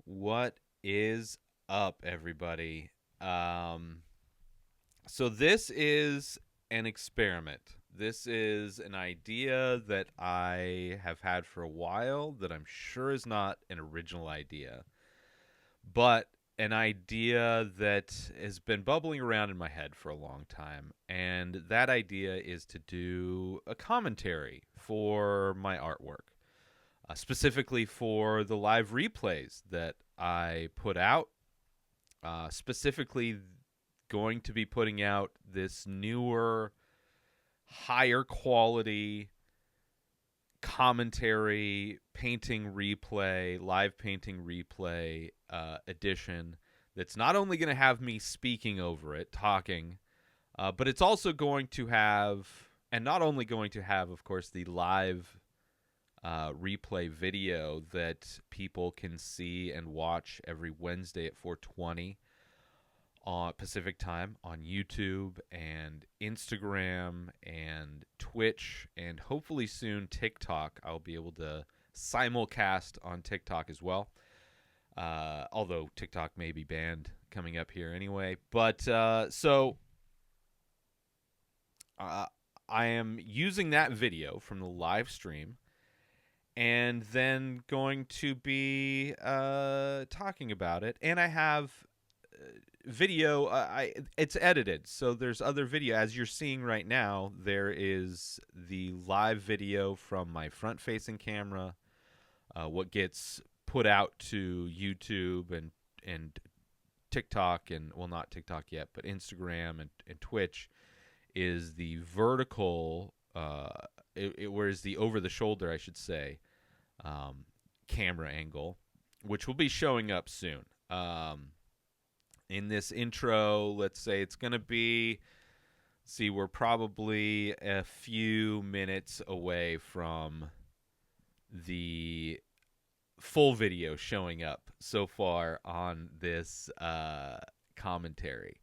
What is up, everybody? So this is an experiment. This is an idea that I have had for a while that I'm sure is not an original idea, but an idea that has been bubbling around in my head for a long time. And that idea is to do a commentary for my artwork, specifically for the live replays that I put out. Specifically, going to be putting out this newer, higher quality commentary, painting replay, live painting replay edition that's not only going to have me speaking over it, talking, but it's also going to have, and not only going to have, of course, the live replay video that people can see and watch every Wednesday at 4:20 on Pacific time on YouTube and Instagram and Twitch and hopefully soon TikTok. I'll be able to simulcast on TikTok as well. Although TikTok may be banned coming up here anyway. But I am using that video from the live stream and then going to be talking about it. And I have video. It's edited, so there's other video. As you're seeing right now, there is the live video from my front-facing camera. What gets put out to YouTube and TikTok, and well, not TikTok yet, but Instagram and Twitch is the vertical. Whereas the over-the-shoulder, I should say, camera angle, which will be showing up soon. In this intro, let's say it's going to be, we're probably a few minutes away from the full video showing up so far on this commentary.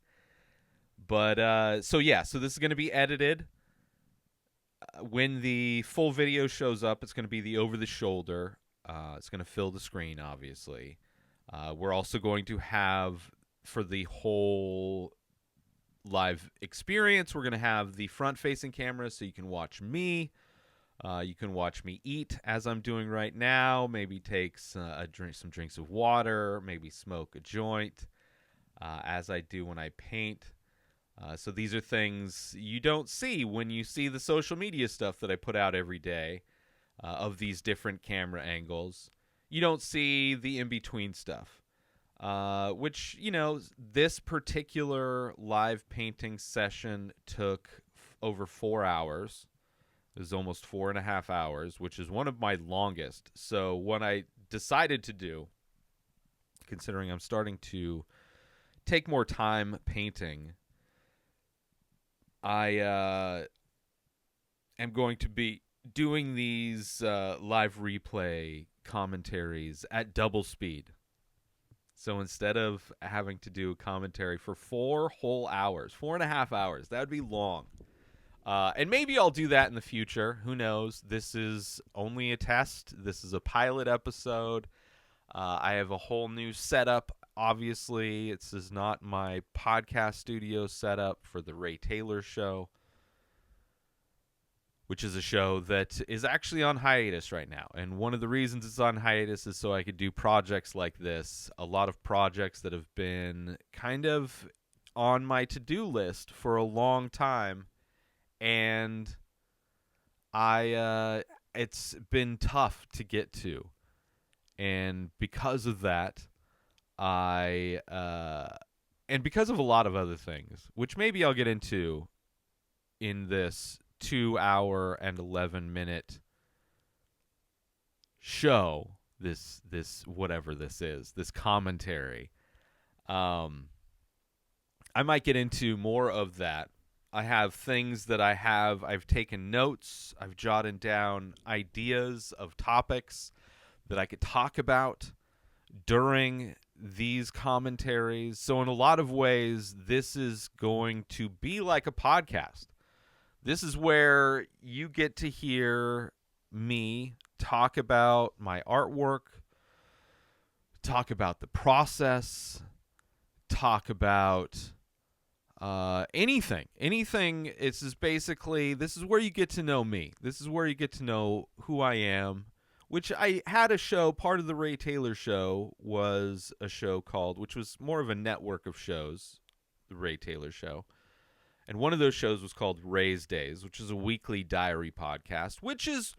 But, so this is going to be edited. When the full video shows up, it's going to be the over-the-shoulder. It's going to fill the screen, obviously. We're also going to have, for the whole live experience, we're going to have the front-facing camera so you can watch me. You can watch me eat as I'm doing right now. Maybe take some drinks of water. Maybe smoke a joint as I do when I paint. So these are things you don't see when you see the social media stuff that I put out every day of these different camera angles. You don't see the in-between stuff. Which, this particular live painting session took over 4 hours. It was almost 4.5 hours, which is one of my longest. So what I decided to do, considering I'm starting to take more time painting, I am going to be doing these live replay commentaries at double speed. So instead of having to do a commentary for 4 whole hours, 4.5 hours, that would be long. And maybe I'll do that in the future. Who knows? This is only a test. This is a pilot episode. I have a whole new setup. Obviously, this is not my podcast studio setup for the Ray Taylor Show, which is a show that is actually on hiatus right now. And one of the reasons it's on hiatus is so I could do projects like this. A lot of projects that have been kind of on my to-do list for a long time. And it's been tough to get to. And because of that, and because of a lot of other things, which maybe I'll get into in this 2 hour and 11-minute show, this whatever this is, this commentary, I might get into more of that. I have things that I've taken notes, I've jotted down ideas of topics that I could talk about during these commentaries. So in a lot of ways, this is going to be like a podcast. This is where you get to hear me talk about my artwork, talk about the process, talk about anything. It's just basically, this is where you get to know me. This is where you get to know who I am. Which I had a show. Part of the Ray Taylor show was a show called, which was more of a network of shows, the Ray Taylor show. And one of those shows was called Ray's Days, which is a weekly diary podcast, which is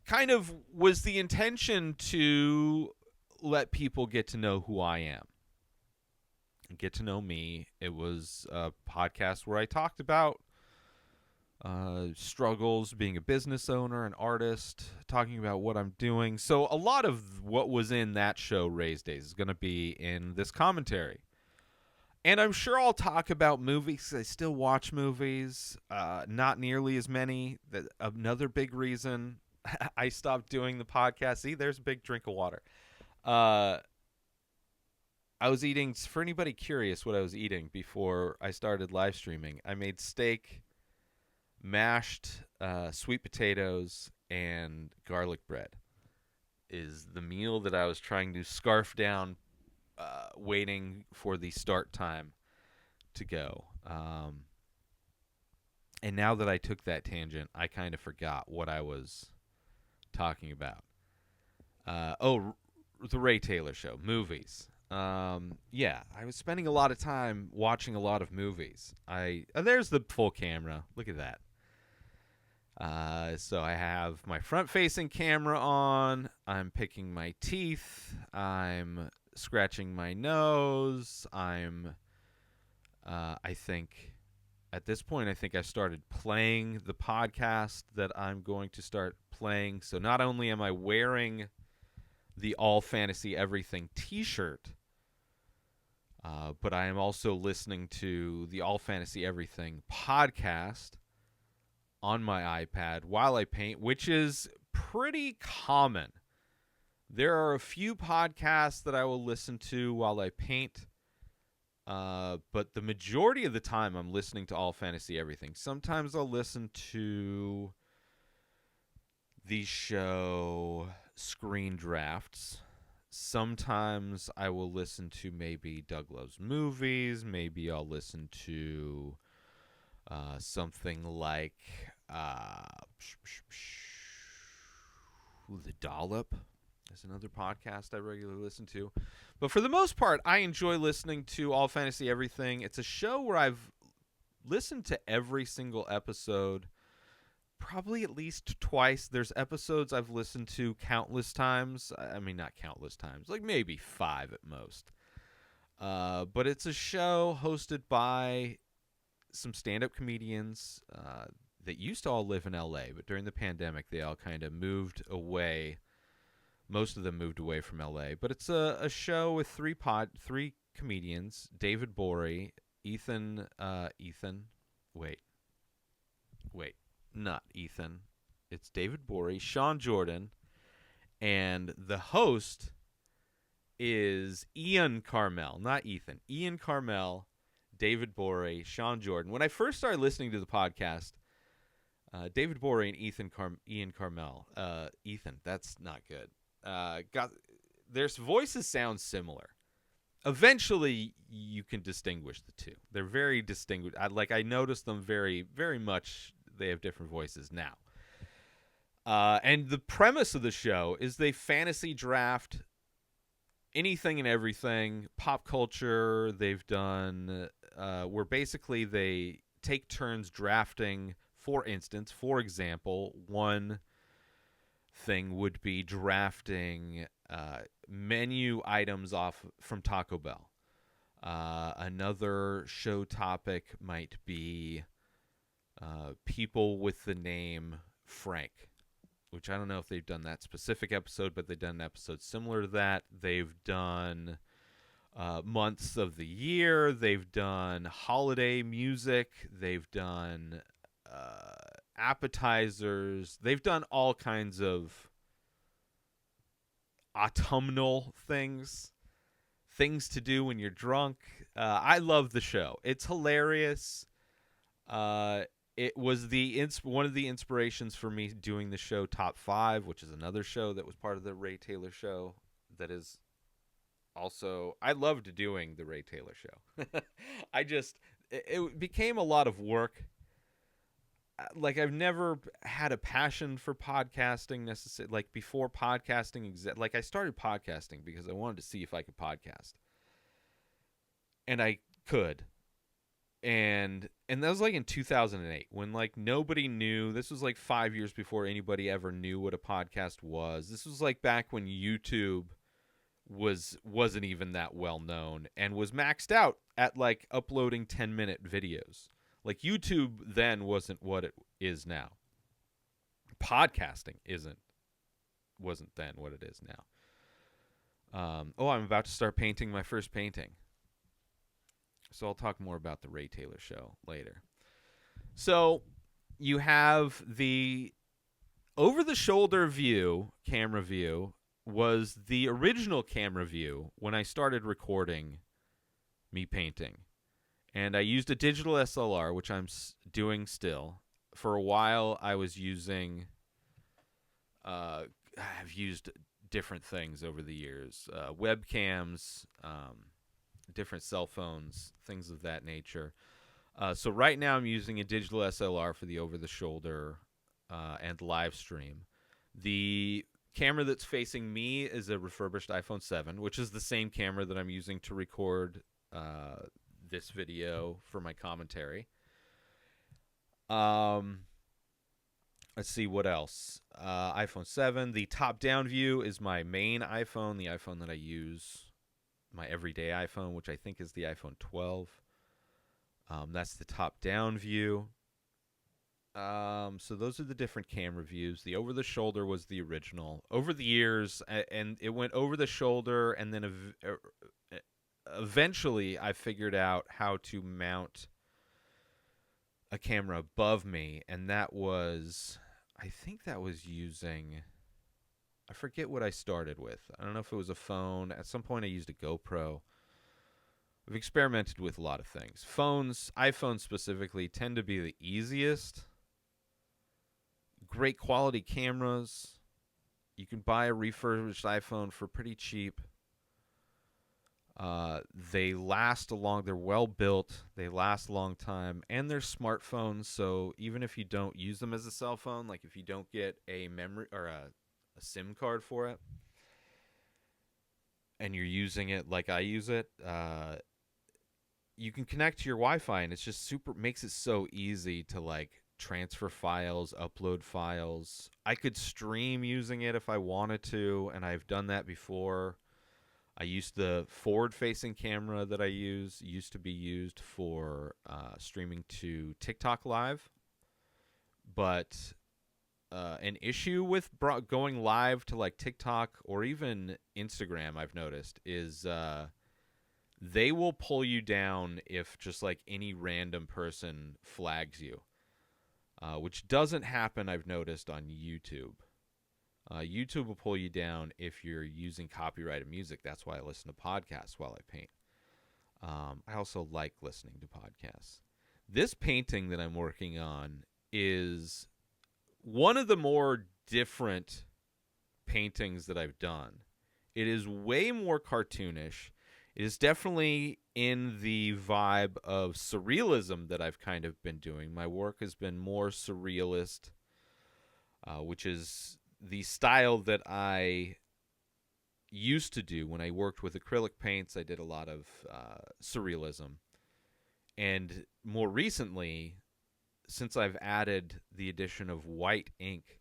kind of was the intention to let people get to know who I am, get to know me. It was a podcast where I talked about struggles being a business owner, an artist, talking about what I'm doing. So a lot of what was in that show, Ray's Days, is going to be in this commentary. And I'm sure I'll talk about movies. I still watch movies, not nearly as many. Another big reason I stopped doing the podcast. See, there's a big drink of water. I was eating, for anybody curious what I was eating before I started live streaming, I made steak, mashed sweet potatoes, and garlic bread is the meal that I was trying to scarf down, waiting for the start time to go. And now that I took that tangent, I kind of forgot what I was talking about. The Ray Taylor show, movies. Yeah, I was spending a lot of time watching a lot of movies. There's the full camera. Look at that. So I have my front-facing camera on. I'm picking my teeth. I'm scratching my nose. I think at this point, I think I started playing the podcast that I'm going to start playing. So not only am I wearing the All Fantasy Everything t-shirt, but I am also listening to the All Fantasy Everything podcast on my iPad while I paint, which is pretty common. There are a few podcasts that I will listen to while I paint, but the majority of the time I'm listening to All Fantasy Everything. Sometimes I'll listen to the show Screen Drafts. Sometimes I will listen to maybe Doug Loves Movies. Maybe I'll listen to something like The Dollop. That's another podcast I regularly listen to. But for the most part, I enjoy listening to All Fantasy Everything. It's a show where I've listened to every single episode probably at least twice. There's episodes I've listened to countless times. I mean, not countless times, like maybe 5 at most. But it's a show hosted by some stand-up comedians that used to all live in L.A., but during the pandemic, they all kind of moved away. Most of them moved away from L.A., but it's a show with three comedians, David Bory, not Ethan. It's David Bory, Sean Jordan, and the host is Ian Carmel, not Ethan. Ian Carmel, David Bory, Sean Jordan. When I first started listening to the podcast, David Bory and Ian Carmel. Ethan, that's not good. Their voices sound similar. Eventually, you can distinguish the two. They're very distinguished. I noticed them very, very much. They have different voices now. And the premise of the show is they fantasy draft anything and everything, pop culture. They've done where basically they take turns drafting. For example, one thing would be drafting menu items off from Taco Bell. Another show topic might be people with the name Frank, which I don't know if they've done that specific episode, but they've done an episode similar to that. They've done months of the year. They've done holiday music. They've done appetizers. They've done all kinds of autumnal things to do when you're drunk. I love the show. It's hilarious. It was one of the inspirations for me doing the show Top 5, which is another show that was part of the Ray Taylor show that is Also, I loved doing the Ray Taylor show. I just it became a lot of work. Like I've never had a passion for podcasting necessarily. Like before podcasting, like I started podcasting because I wanted to see if I could podcast, and I could. And that was like in 2008 when like nobody knew. This was like 5 years before anybody ever knew what a podcast was. This was like back when YouTube wasn't even that well known and was maxed out at like uploading 10-minute videos. Like YouTube then wasn't what it is now. Podcasting wasn't then what it is now. I'm about to start painting my first painting. So I'll talk more about the Ray Taylor show later. So you have the over-the-shoulder view, camera view, was the original camera view when I started recording me painting. And I used a digital SLR, which I'm doing still. For a while, I was using... I've used different things over the years. Webcams, different cell phones, things of that nature. So right now I'm using a digital SLR for the over-the-shoulder and live stream. The camera that's facing me is a refurbished iPhone 7, which is the same camera that I'm using to record this video for my commentary. Let's see what else. iPhone 7. The top-down view is my main iPhone, the iPhone that I use, my everyday iPhone, which I think is the iPhone 12. That's the top-down view. So those are the different camera views. The over-the-shoulder was the original. Over the years, and it went over-the-shoulder, and then eventually I figured out how to mount a camera above me, and that was, I think that was using, I forget what I started with. I don't know if it was a phone. At some point I used a GoPro. I've experimented with a lot of things. Phones, iPhones specifically, tend to be the easiest. Great quality cameras. You can buy a refurbished iPhone for pretty cheap. They last they're well built, they last a long time, and they're smartphones, so even if you don't use them as a cell phone, like if you don't get a memory or a SIM card for it, and you're using it like I use it, you can connect to your Wi-Fi, and it's just makes it so easy to like transfer files, upload files. I could stream using it if I wanted to, and I've done that before. I used the forward-facing camera that I used to be used for streaming to TikTok Live. But an issue with going live to like TikTok or even Instagram, I've noticed, is they will pull you down if just like any random person flags you, which doesn't happen, I've noticed, on YouTube. YouTube will pull you down if you're using copyrighted music. That's why I listen to podcasts while I paint. I also like listening to podcasts. This painting that I'm working on is one of the more different paintings that I've done. It is way more cartoonish. It is definitely in the vibe of surrealism that I've kind of been doing. My work has been more surrealist, which is the style that I used to do when I worked with acrylic paints. I did a lot of surrealism. And more recently, since I've added the addition of white ink,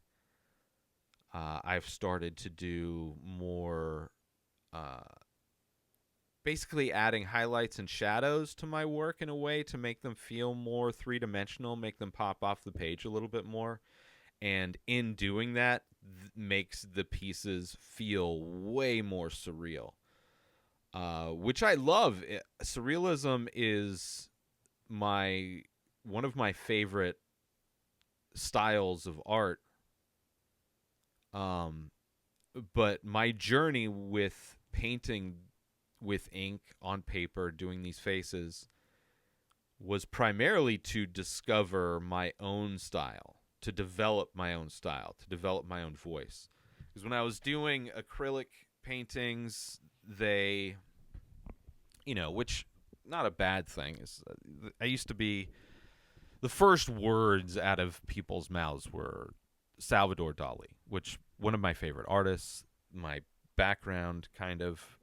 I've started to do more, basically adding highlights and shadows to my work in a way to make them feel more three-dimensional, make them pop off the page a little bit more. And in doing that, makes the pieces feel way more surreal, which I love. Surrealism is one of my favorite styles of art. But my journey with painting with ink on paper, doing these faces, was primarily to discover my own style. To develop my own style, to develop my own voice. Because when I was doing acrylic paintings, they, which not a bad thing is. I used to be the first words out of people's mouths were Salvador Dali, which one of my favorite artists. My background kind of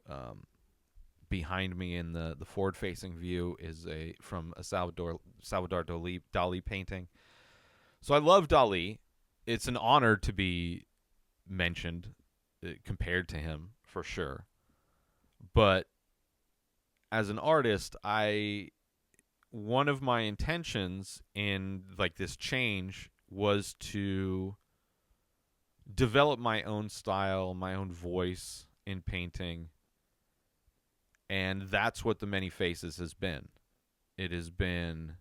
behind me in the forward-facing view is from a Salvador Dali painting. So I love Dali. It's an honor to be mentioned compared to him for sure. But as an artist, one of my intentions in like this change was to develop my own style, my own voice in painting. And that's what the Many Faces has been. It has been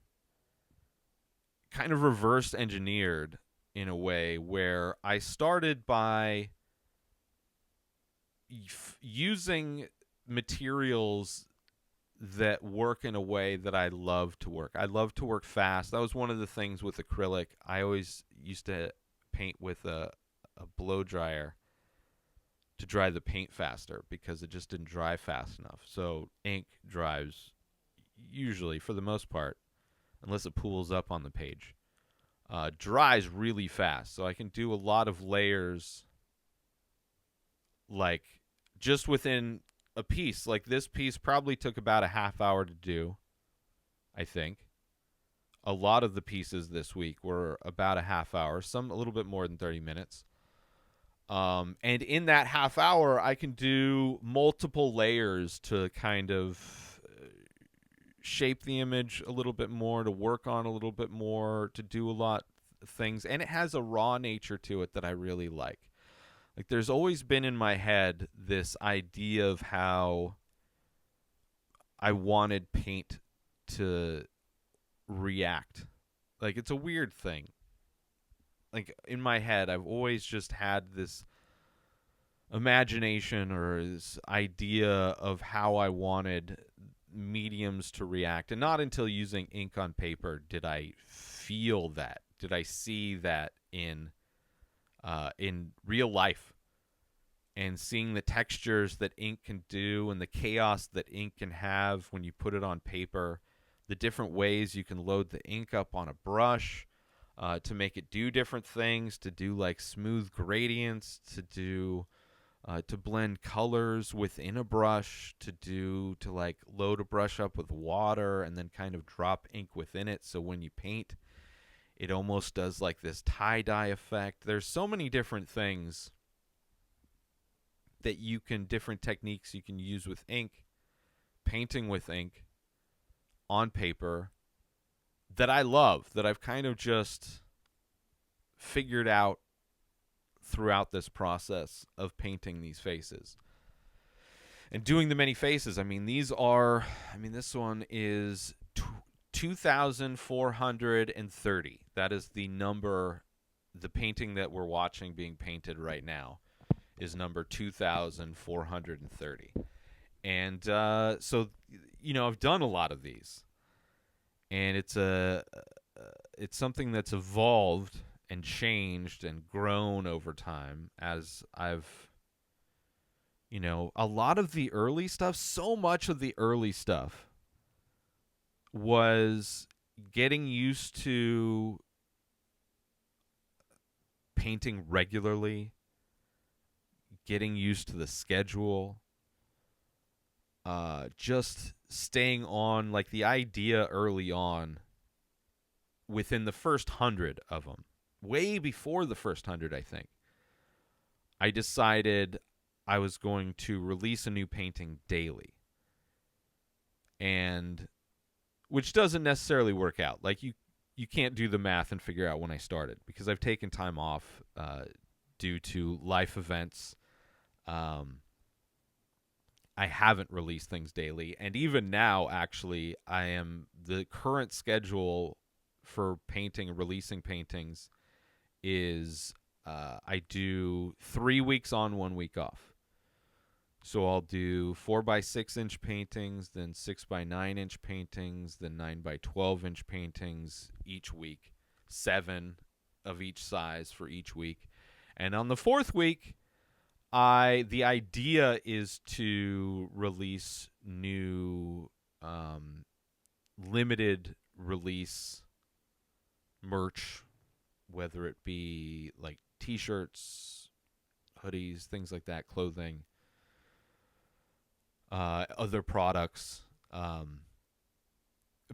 kind of reverse engineered in a way where I started by using materials that work in a way that I love to work. I love to work fast. That was one of the things with acrylic. I always used to paint with a blow dryer to dry the paint faster because it just didn't dry fast enough. So ink dries usually, for the most part, unless it pools up on the page, dries really fast. So I can do a lot of layers like just within a piece. Like this piece probably took about a half hour to do, I think. A lot of the pieces this week were about a half hour, some a little bit more than 30 minutes. And in that half hour, I can do multiple layers to kind of shape the image a little bit more, to work on a little bit more, to do a lot of things. And it has a raw nature to it that I really like. Like there's always been in my head this idea of how I wanted paint to react. Like it's a weird thing. Like in my head, I've always just had this imagination or this idea of how I wanted mediums to react. And not until using ink on paper did I feel that. Did I see that in real life, and seeing the textures that ink can do and the chaos that ink can have when you put it on paper, the different ways you can load the ink up on a brush to make it do different things, to do like smooth gradients, to blend colors within a brush, to like load a brush up with water and then kind of drop ink within it, so when you paint it almost does like this tie-dye effect. There's so many different things that different techniques you can use with ink, painting with ink on paper, that I love, that I've kind of just figured out throughout this process of painting these faces and doing the Many Faces. This one is 2,430. That is the number. The painting that we're watching being painted right now is number 2,430. And so, I've done a lot of these. And it's something that's evolved and changed and grown over time as I've, a lot of the early stuff, so much of the early stuff was getting used to painting regularly, getting used to the schedule, just staying on, like the idea early on within the first 100 of them, way before the first 100, I think, I decided I was going to release a new painting daily. And which doesn't necessarily work out. Like you can't do the math and figure out when I started, because I've taken time off due to life events. I haven't released things daily, and even now, actually, the current schedule for painting and releasing paintings is I do 3 weeks on, 1 week off. So I'll do 4x6-inch paintings, then 6x9-inch paintings, then 9x12-inch paintings each week, 7 of each size for each week. And on the fourth week, the idea is to release new limited release merch, whether it be like t-shirts, hoodies, things like that, clothing, other products.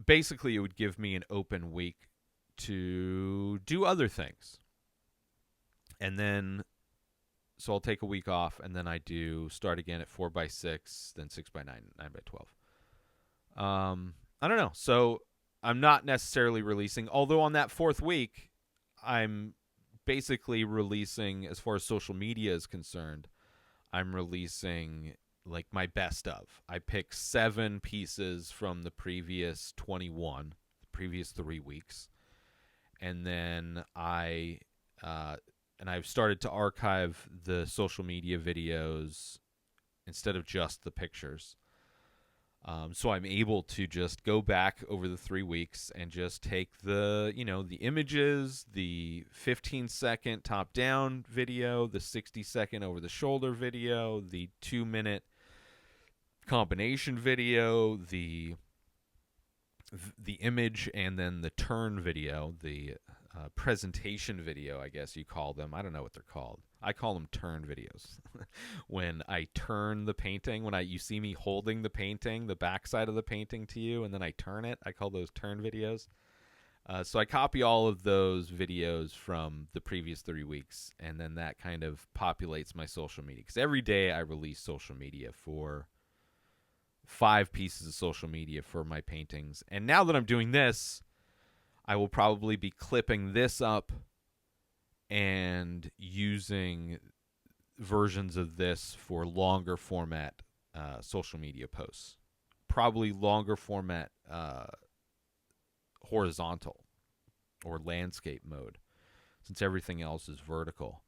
Basically, it would give me an open week to do other things. And then, so I'll take a week off, and then I do start again at 4x6, then 6x9, 9x12. I don't know. So I'm not necessarily releasing, although on that fourth week, I'm basically releasing, as far as social media is concerned, I'm releasing like my best of. I pick 7 pieces from the previous 21, the previous 3 weeks, and then I've started to archive the social media videos instead of just the pictures. So I'm able to just go back over the 3 weeks and just take the images, the 15-second top-down video, the 60-second over-the-shoulder video, the 2-minute combination video, the image, and then the turn video, the presentation video, I guess you call them. I don't know what they're called. I call them turn videos. When I turn the painting, when you see me holding the painting, the backside of the painting to you, and then I turn it, I call those turn videos. So I copy all of those videos from the previous 3 weeks, and then that kind of populates my social media. Because every day I release social media for 5 pieces of social media for my paintings. And now that I'm doing this, I will probably be clipping this up and using versions of this for longer format social media posts. Probably longer format horizontal or landscape mode, since everything else is vertical.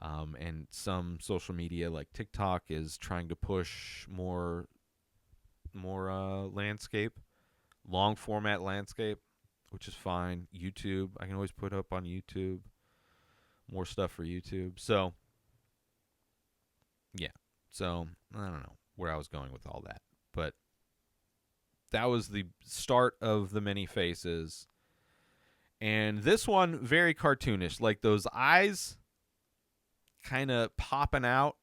And some social media like TikTok is trying to push more landscape, long format landscape, which is fine. YouTube, I can always put up on YouTube more stuff for YouTube. So yeah, so I don't know where I was going with all that, but that was the start of the many faces. And this one, very cartoonish, like those eyes kind of popping out.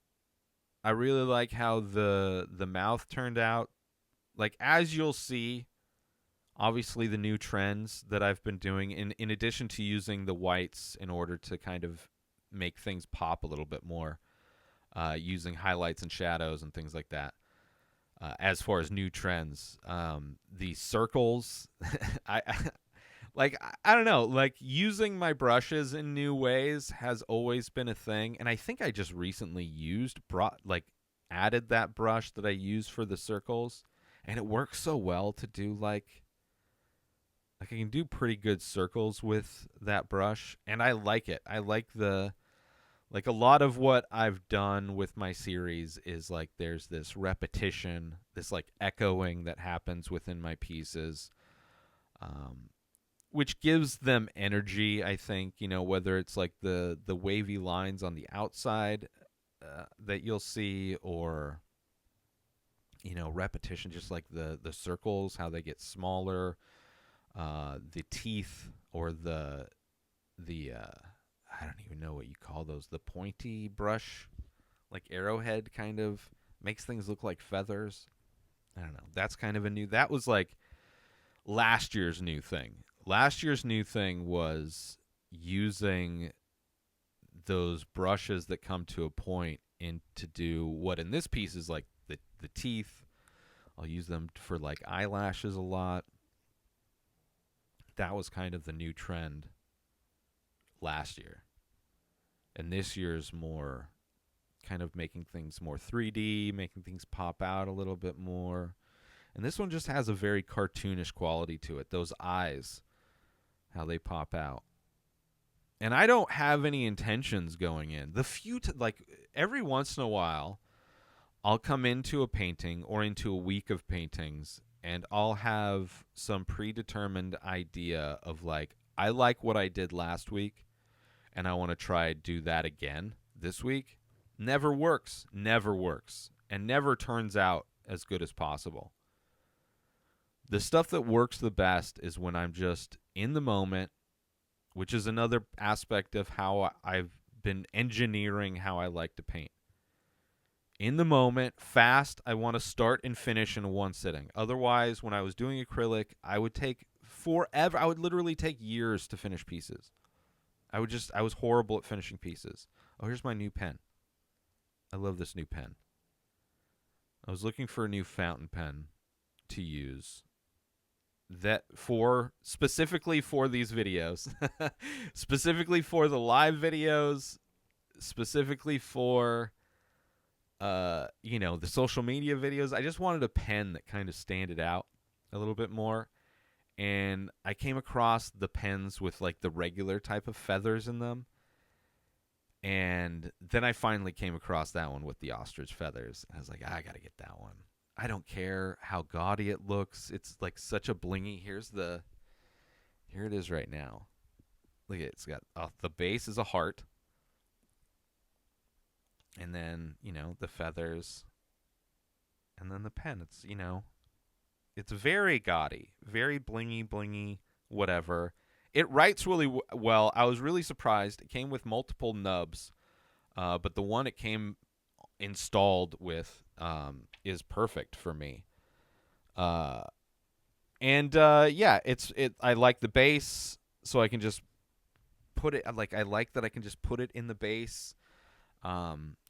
I really like how the mouth turned out. Like, as you'll see, obviously the new trends that I've been doing, in addition to using the whites in order to kind of make things pop a little bit more, using highlights and shadows and things like that. As far as new trends, the circles, I I don't know, like using my brushes in new ways has always been a thing, and I think I just recently added that brush that I use for the circles. And it works so well to do like I can do pretty good circles with that brush, and I like it. I like a lot of what I've done with my series is like there's this repetition, this like echoing that happens within my pieces, which gives them energy, I think, whether it's like the wavy lines on the outside that you'll see, or repetition, just like the circles, how they get smaller, the teeth, or the I don't even know what you call those, the pointy brush, like arrowhead, kind of makes things look like feathers. I don't know. That's kind of that was like last year's new thing. Last year's new thing was using those brushes that come to a point to do what in this piece is like the teeth. I'll use them for like eyelashes a lot. That was kind of the new trend last year. And this year's more kind of making things more 3D, making things pop out a little bit more. And this one just has a very cartoonish quality to it. Those eyes, how they pop out. And I don't have any intentions going in. Every once in a while, I'll come into a painting or into a week of paintings, and I'll have some predetermined idea of like, I like what I did last week, and I want to try do that again this week. Never works. Never works. And never turns out as good as possible. The stuff that works the best is when I'm just in the moment, which is another aspect of how I've been engineering how I like to paint. In the moment, fast, I want to start and finish in one sitting. Otherwise, when I was doing acrylic, I would take forever. I would literally take years to finish pieces. I was horrible at finishing pieces. Oh, here's my new pen. I love this new pen. I was looking for a new fountain pen to use specifically for these videos, specifically for the live videos, specifically for the social media videos. I just wanted a pen that kind of standed out a little bit more. And I came across the pens with like the regular type of feathers in them. And then I finally came across that one with the ostrich feathers. I was like, I got to get that one. I don't care how gaudy it looks. It's like such a blingy. Here it is right now. Look at it. It's got the base is a heart. And then, the feathers. And then the pen. It's very gaudy, very blingy, whatever. It writes really well. I was really surprised. It came with multiple nubs, but the one it came installed with is perfect for me. I like the base, so I can just put it. I like that I can just put it in the base.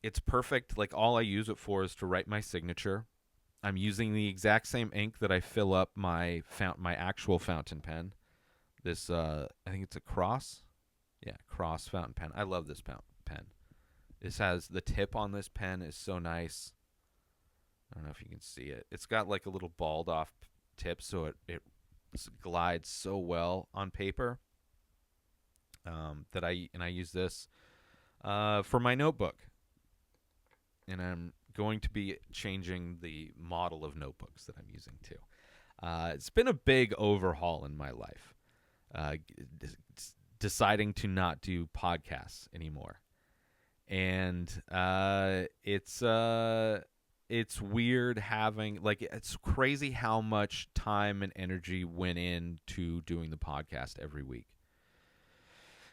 It's perfect. Like all I use it for is to write my signature. I'm using the exact same ink that I fill up my actual fountain pen. This, I think it's a Cross. Yeah, Cross fountain pen. I love this pen. This has the tip on this pen is so nice. I don't know if you can see it. It's got like a little balled off tip, so it glides so well on paper. I use this for my notebook, and I'm going to be changing the model of notebooks that I'm using too. It's been a big overhaul in my life. Deciding to not do podcasts anymore, and it's weird having it's crazy how much time and energy went into doing the podcast every week,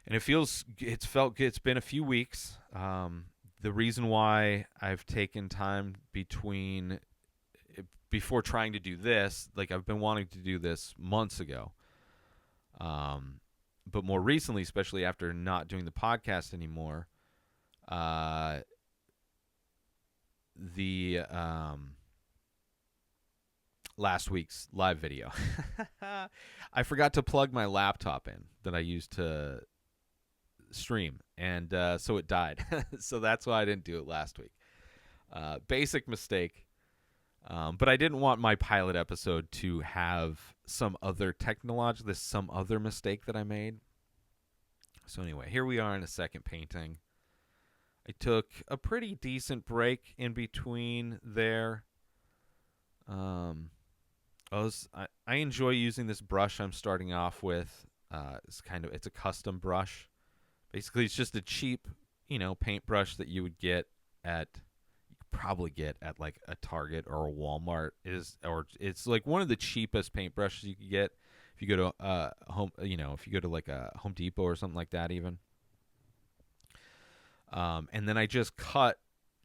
and it's been a few weeks. The reason why I've taken time before trying to do this, like I've been wanting to do this months ago. But more recently, especially after not doing the podcast anymore, the last week's live video, I forgot to plug my laptop in that I used to stream, and so it died. So that's why I didn't do it last week. Basic mistake. But I didn't want my pilot episode to have some other mistake that I made. So anyway, here we are in a second painting. I took a pretty decent break in between there. I enjoy using this brush I'm starting off with. It's a custom brush. Basically, it's just a cheap, paintbrush that you would probably get at like a Target or a Walmart. It's like one of the cheapest paintbrushes you could get if you go to if you go to like a Home Depot or something like that even. And then I just cut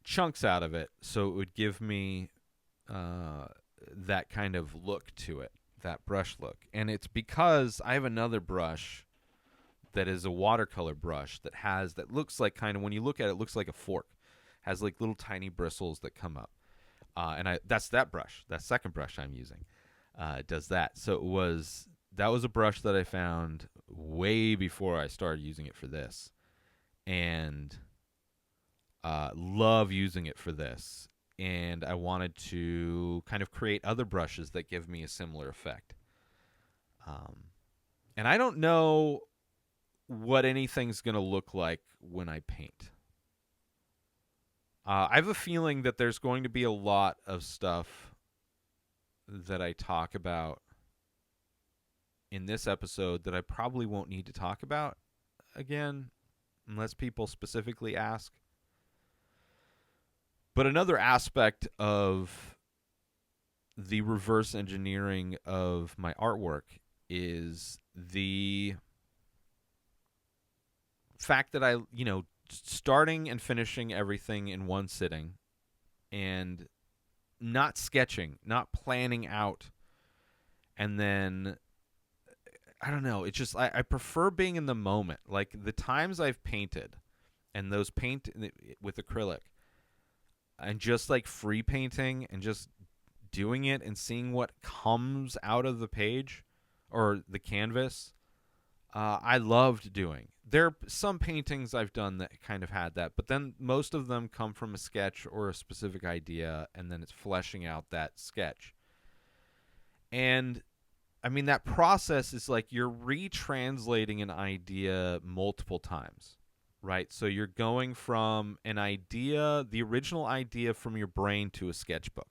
chunks out of it so it would give me that kind of look to it, that brush look. And it's because I have another brush that is a watercolor brush that looks like when you look at it, looks like a fork. Has like little tiny bristles that come up. That's that brush. That second brush I'm using does that. So that was a brush that I found way before I started using it for this. And love using it for this. And I wanted to kind of create other brushes that give me a similar effect. And I don't know what anything's going to look like when I paint. I have a feeling that there's going to be a lot of stuff that I talk about in this episode that I probably won't need to talk about again, unless people specifically ask. But another aspect of the reverse engineering of my artwork is the fact that starting and finishing everything in one sitting and not sketching, not planning out, and then I don't know. It's just I prefer being in the moment. Like the times I've painted, and those paint with acrylic, and just like free painting and just doing it and seeing what comes out of the page or the canvas. I loved doing. There are some paintings I've done that kind of had that, but then most of them come from a sketch or a specific idea, and then it's fleshing out that sketch. And I mean, that process is like you're retranslating an idea multiple times, right? So you're going from an idea, the original idea from your brain to a sketchbook.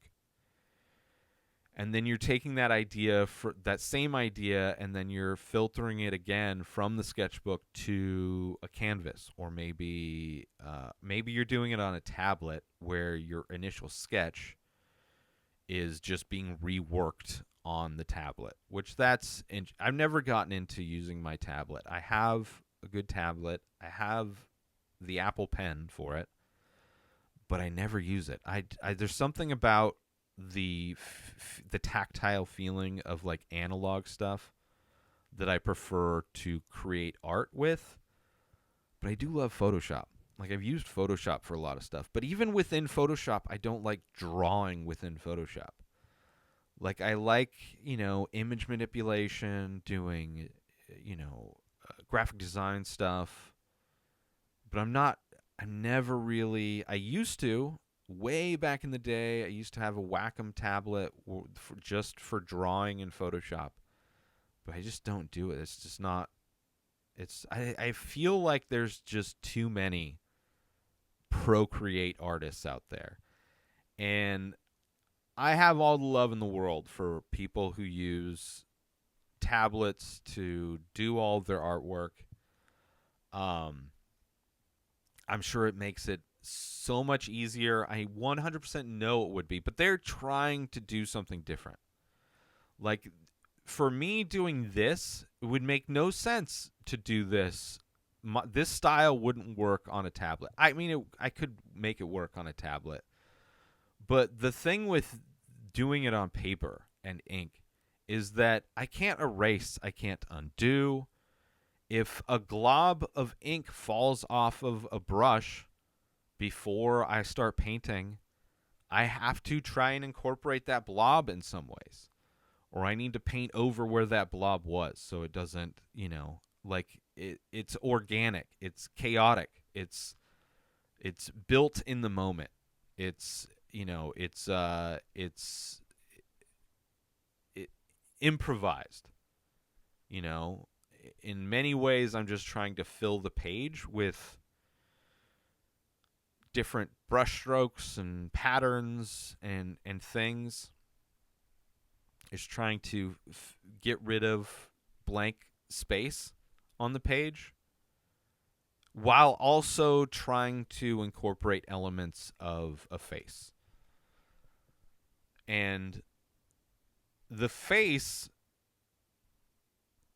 And then you're taking that idea, for that same idea, and then you're filtering it again from the sketchbook to a canvas, or maybe you're doing it on a tablet where your initial sketch is just being reworked on the tablet. I've never gotten into using my tablet. I have a good tablet. I have the Apple Pen for it, but I never use it. There's something about the tactile feeling of like analog stuff that I prefer to create art with. But I do love Photoshop. Like I've used Photoshop for a lot of stuff, but even within Photoshop, I don't like drawing within Photoshop. Like I like, image manipulation, doing, graphic design stuff, but I'm never really, I used to, way back in the day, I used to have a Wacom tablet just for drawing in Photoshop, but I just don't do it. It's just not, I feel like there's just too many Procreate artists out there. And I have all the love in the world for people who use tablets to do all of their artwork. I'm sure it makes it so much easier. I 100% know it would be, but they're trying to do something different. Like, for me doing this, it would make no sense to do this. This style wouldn't work on a tablet. I mean, I could make it work on a tablet. But the thing with doing it on paper and ink is that I can't erase, I can't undo. If a glob of ink falls off of a brush before I start painting, I have to try and incorporate that blob in some ways. Or I need to paint over where that blob was so it doesn't, it's organic, it's chaotic, it's built in the moment. It's improvised. In many ways, I'm just trying to fill the page with different brush strokes and patterns and things. It's trying to get rid of blank space on the page while also trying to incorporate elements of a face. And the face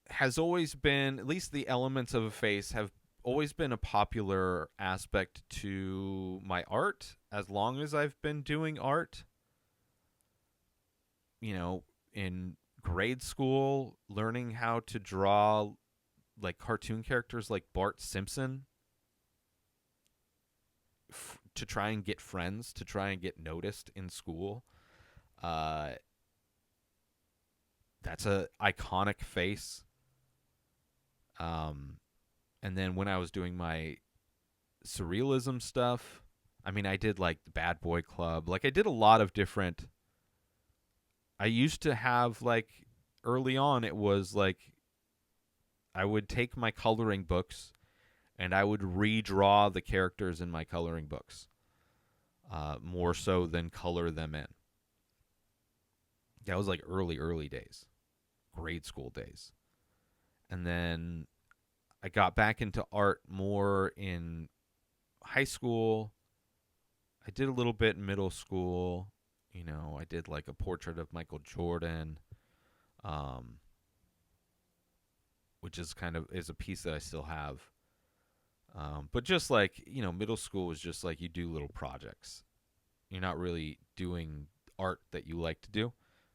has always been, at least the elements of a face have always been a popular aspect to my art as long as I've been doing art. In grade school, learning how to draw like cartoon characters like Bart Simpson to try and get friends, to try and get noticed in school. That's a iconic face. And then when I was doing my surrealism stuff, I mean, I did like the Bad Boy Club. Like I did a lot of different. I used to have like early on, it was like I would take my coloring books and I would redraw the characters in my coloring books, more so than color them in. That was like early days, grade school days. And then I got back into art more in high school. I did a little bit in middle school. You know, I did like a portrait of Michael Jordan, um, which is kind of is a piece that I still have. But just like, you know, middle school was just like you do little projects. You're not really doing art that you like to do.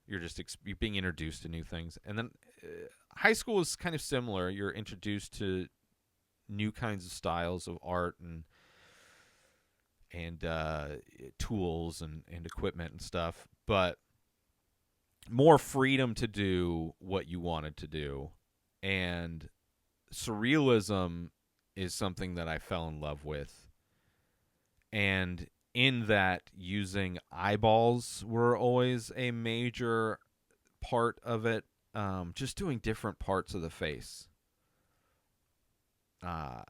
You're just you're being introduced to new things. And then high school is kind of similar. You're introduced to new kinds of styles of art and tools and equipment and stuff, but more freedom to do what you wanted to do. And surrealism is something that I fell in love with. And in that, using eyeballs were always a major part of it. Just doing different parts of the face. Uh,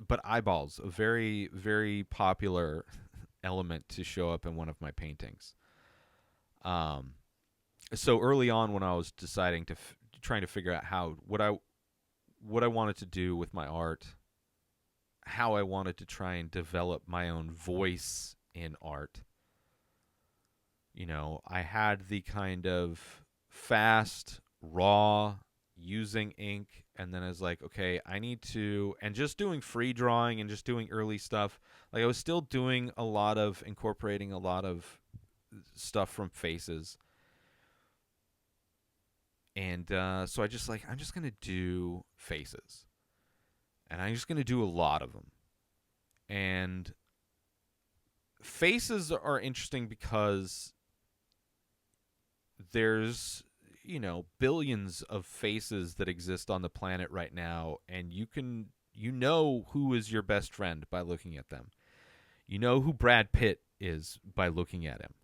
but eyeballs, a very, very popular element to show up in one of my paintings. Um, so early on, when I was deciding to trying to figure out what I wanted to do with my art, how I wanted to try and develop my own voice in art. You know, I had the kind of fast, raw, using ink, and then I was like, okay, I need to, and just doing free drawing and just doing early stuff. Like I was still doing a lot of incorporating a lot of stuff from faces. And so I just like, I'm just going to do faces. And I'm just going to do a lot of them. And faces are interesting because there's, you know, billions of faces that exist on the planet right now, and you know who is your best friend by looking at them. You know who Brad Pitt is by looking at him,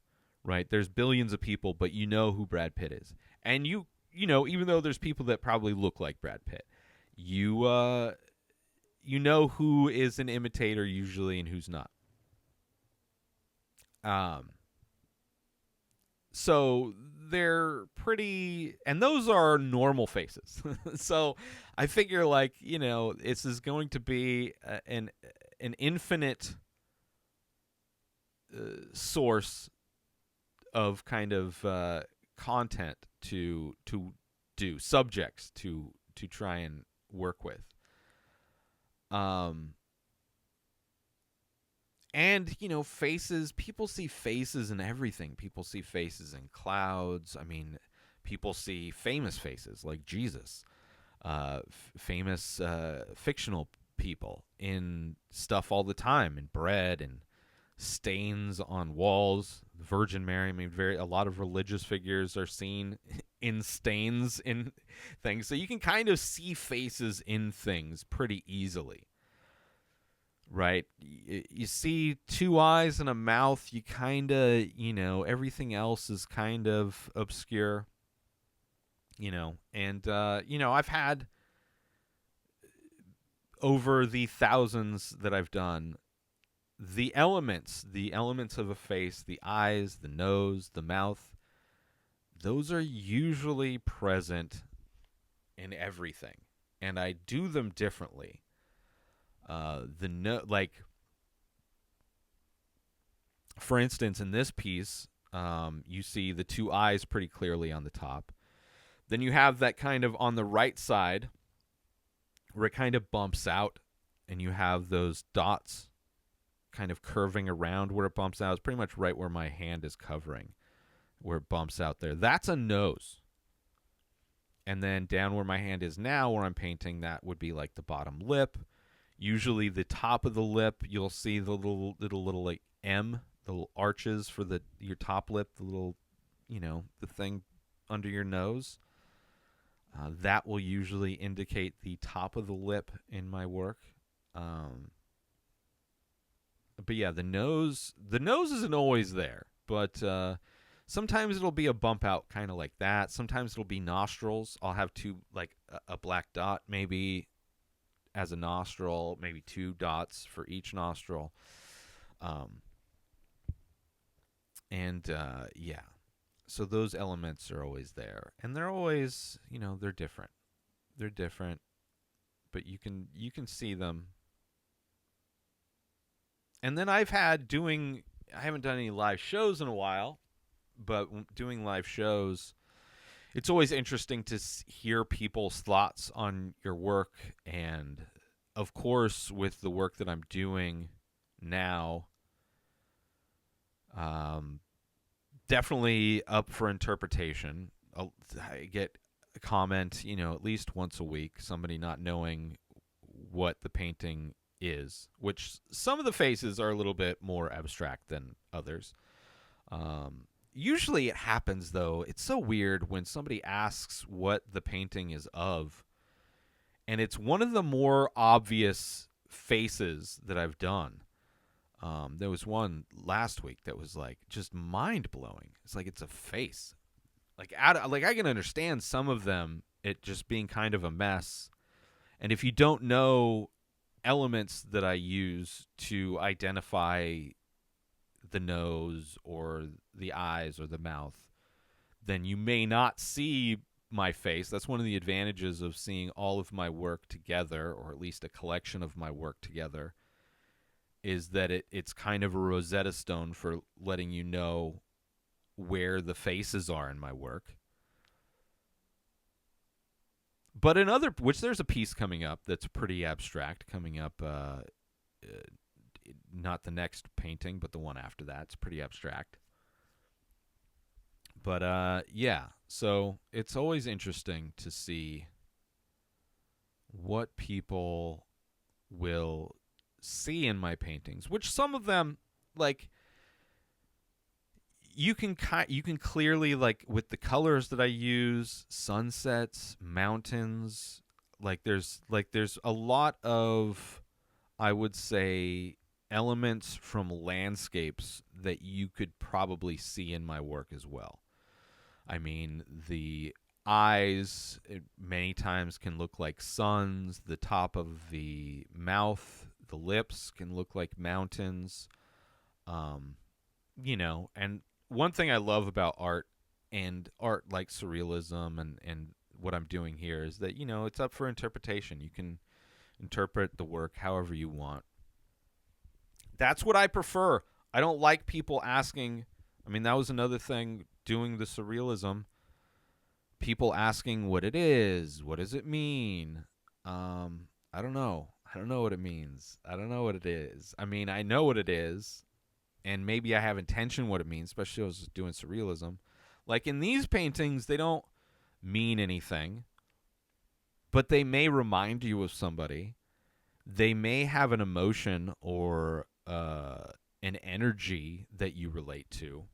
right? There's billions of people, but you know who Brad Pitt is. And you know, even though there's people that probably look like Brad Pitt, you know who is an imitator usually and who's not. Um, so they're pretty, and those are normal faces. So I figure, like, you know, this is going to be an infinite source of kind of content to do, subjects to try and work with. Um, and, you know, faces, people see faces in everything. People see faces in clouds. I mean, people see famous faces like Jesus, famous fictional people in stuff all the time, in bread and stains on walls. The Virgin Mary, I mean, a lot of religious figures are seen in stains in things. So you can kind of see faces in things pretty easily. Right, you see two eyes and a mouth. You kind of, you know, everything else is kind of obscure. You know, and you know, I've had over the thousands that I've done, the elements of a face, the eyes, the nose, the mouth, those are usually present in everything, and I do them differently. Like, for instance, in this piece, you see the two eyes pretty clearly on the top. Then you have that kind of on the right side where it kind of bumps out, and you have those dots kind of curving around where it bumps out. It's pretty much right where my hand is covering, where it bumps out there. That's a nose. And then down where my hand is now, where I'm painting, that would be like the bottom lip. Usually the top of the lip, you'll see the little like M, the little arches for your top lip, the little, you know, the thing under your nose. That will usually indicate the top of the lip in my work. But yeah, the nose isn't always there, but sometimes it'll be a bump out kind of like that. Sometimes it'll be nostrils. I'll have two, like a black dot maybe as a nostril, maybe two dots for each nostril. Yeah, so those elements are always there, and they're always, you know, they're different. They're different, but you can see them. And then I haven't done any live shows in a while, but doing live shows, it's always interesting to hear people's thoughts on your work. And of course, with the work that I'm doing now, um, definitely up for interpretation. I get a comment, at least once a week, somebody not knowing what the painting is, which some of the faces are a little bit more abstract than others. Usually it happens, though. It's so weird when somebody asks what the painting is of, and it's one of the more obvious faces that I've done. There was one last week that was like just mind blowing. It's like it's a face. Like I can understand some of them it just being kind of a mess. And if you don't know elements that I use to identify the nose or the eyes or the mouth, then you may not see my face. That's one of the advantages of seeing all of my work together, or at least a collection of my work together, is that it's kind of a Rosetta Stone for letting you know where the faces are in my work. But which there's a piece coming up that's pretty abstract coming up. Not the next painting, but the one after that. It's pretty abstract. But yeah, so it's always interesting to see what people will see in my paintings, which some of them, like, you can clearly, like, with the colors that I use, sunsets, mountains, there's a lot of, I would say, elements from landscapes that you could probably see in my work as well. I mean, the eyes many times can look like suns, the top of the mouth, the lips can look like mountains. And one thing I love about art, and art like surrealism and what I'm doing here, is that, it's up for interpretation. You can interpret the work however you want. That's what I prefer. I don't like people asking. I mean, that was another thing doing the surrealism. People asking what it is. What does it mean? I don't know. I don't know what it means. I don't know what it is. I mean, I know what it is, and maybe I have intention what it means, especially if I was doing surrealism. Like in these paintings, they don't mean anything, but they may remind you of somebody. They may have an emotion or an energy that you relate to,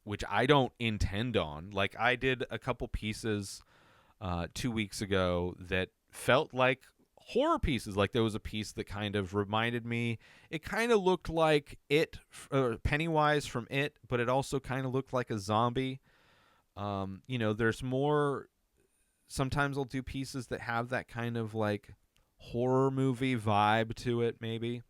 which I don't intend on. Like, I did a couple pieces 2 weeks ago that felt like horror pieces. Like, there was a piece that kind of reminded me. It kind of looked like Pennywise from It, but it also kind of looked like a zombie. There's more. Sometimes I'll do pieces that have that kind of like horror movie vibe to it, maybe.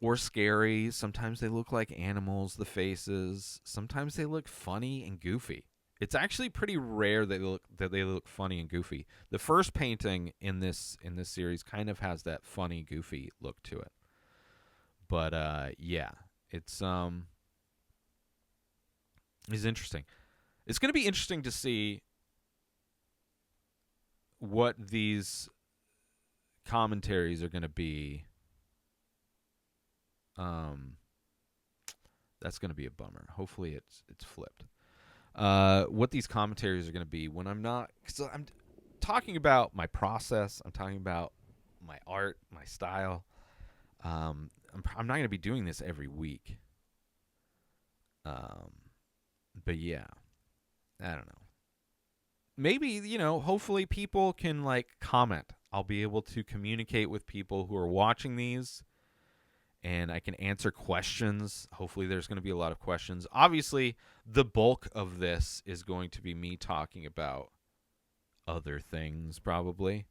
Or scary. Sometimes they look like animals, the faces. Sometimes they look funny and goofy. It's actually pretty rare that they look funny and goofy. The first painting in this series kind of has that funny, goofy look to it. But yeah, it's interesting. It's going to be interesting to see what these commentaries are going to be. That's going to be a bummer. Hopefully it's flipped. What these commentaries are going to be when I'm not, because I'm talking about my process. I'm talking about my art, my style. I'm not going to be doing this every week. But yeah, I don't know. Maybe, hopefully people can like comment. I'll be able to communicate with people who are watching these, and I can answer questions. Hopefully there's going to be a lot of questions. Obviously, the bulk of this is going to be me talking about other things, probably.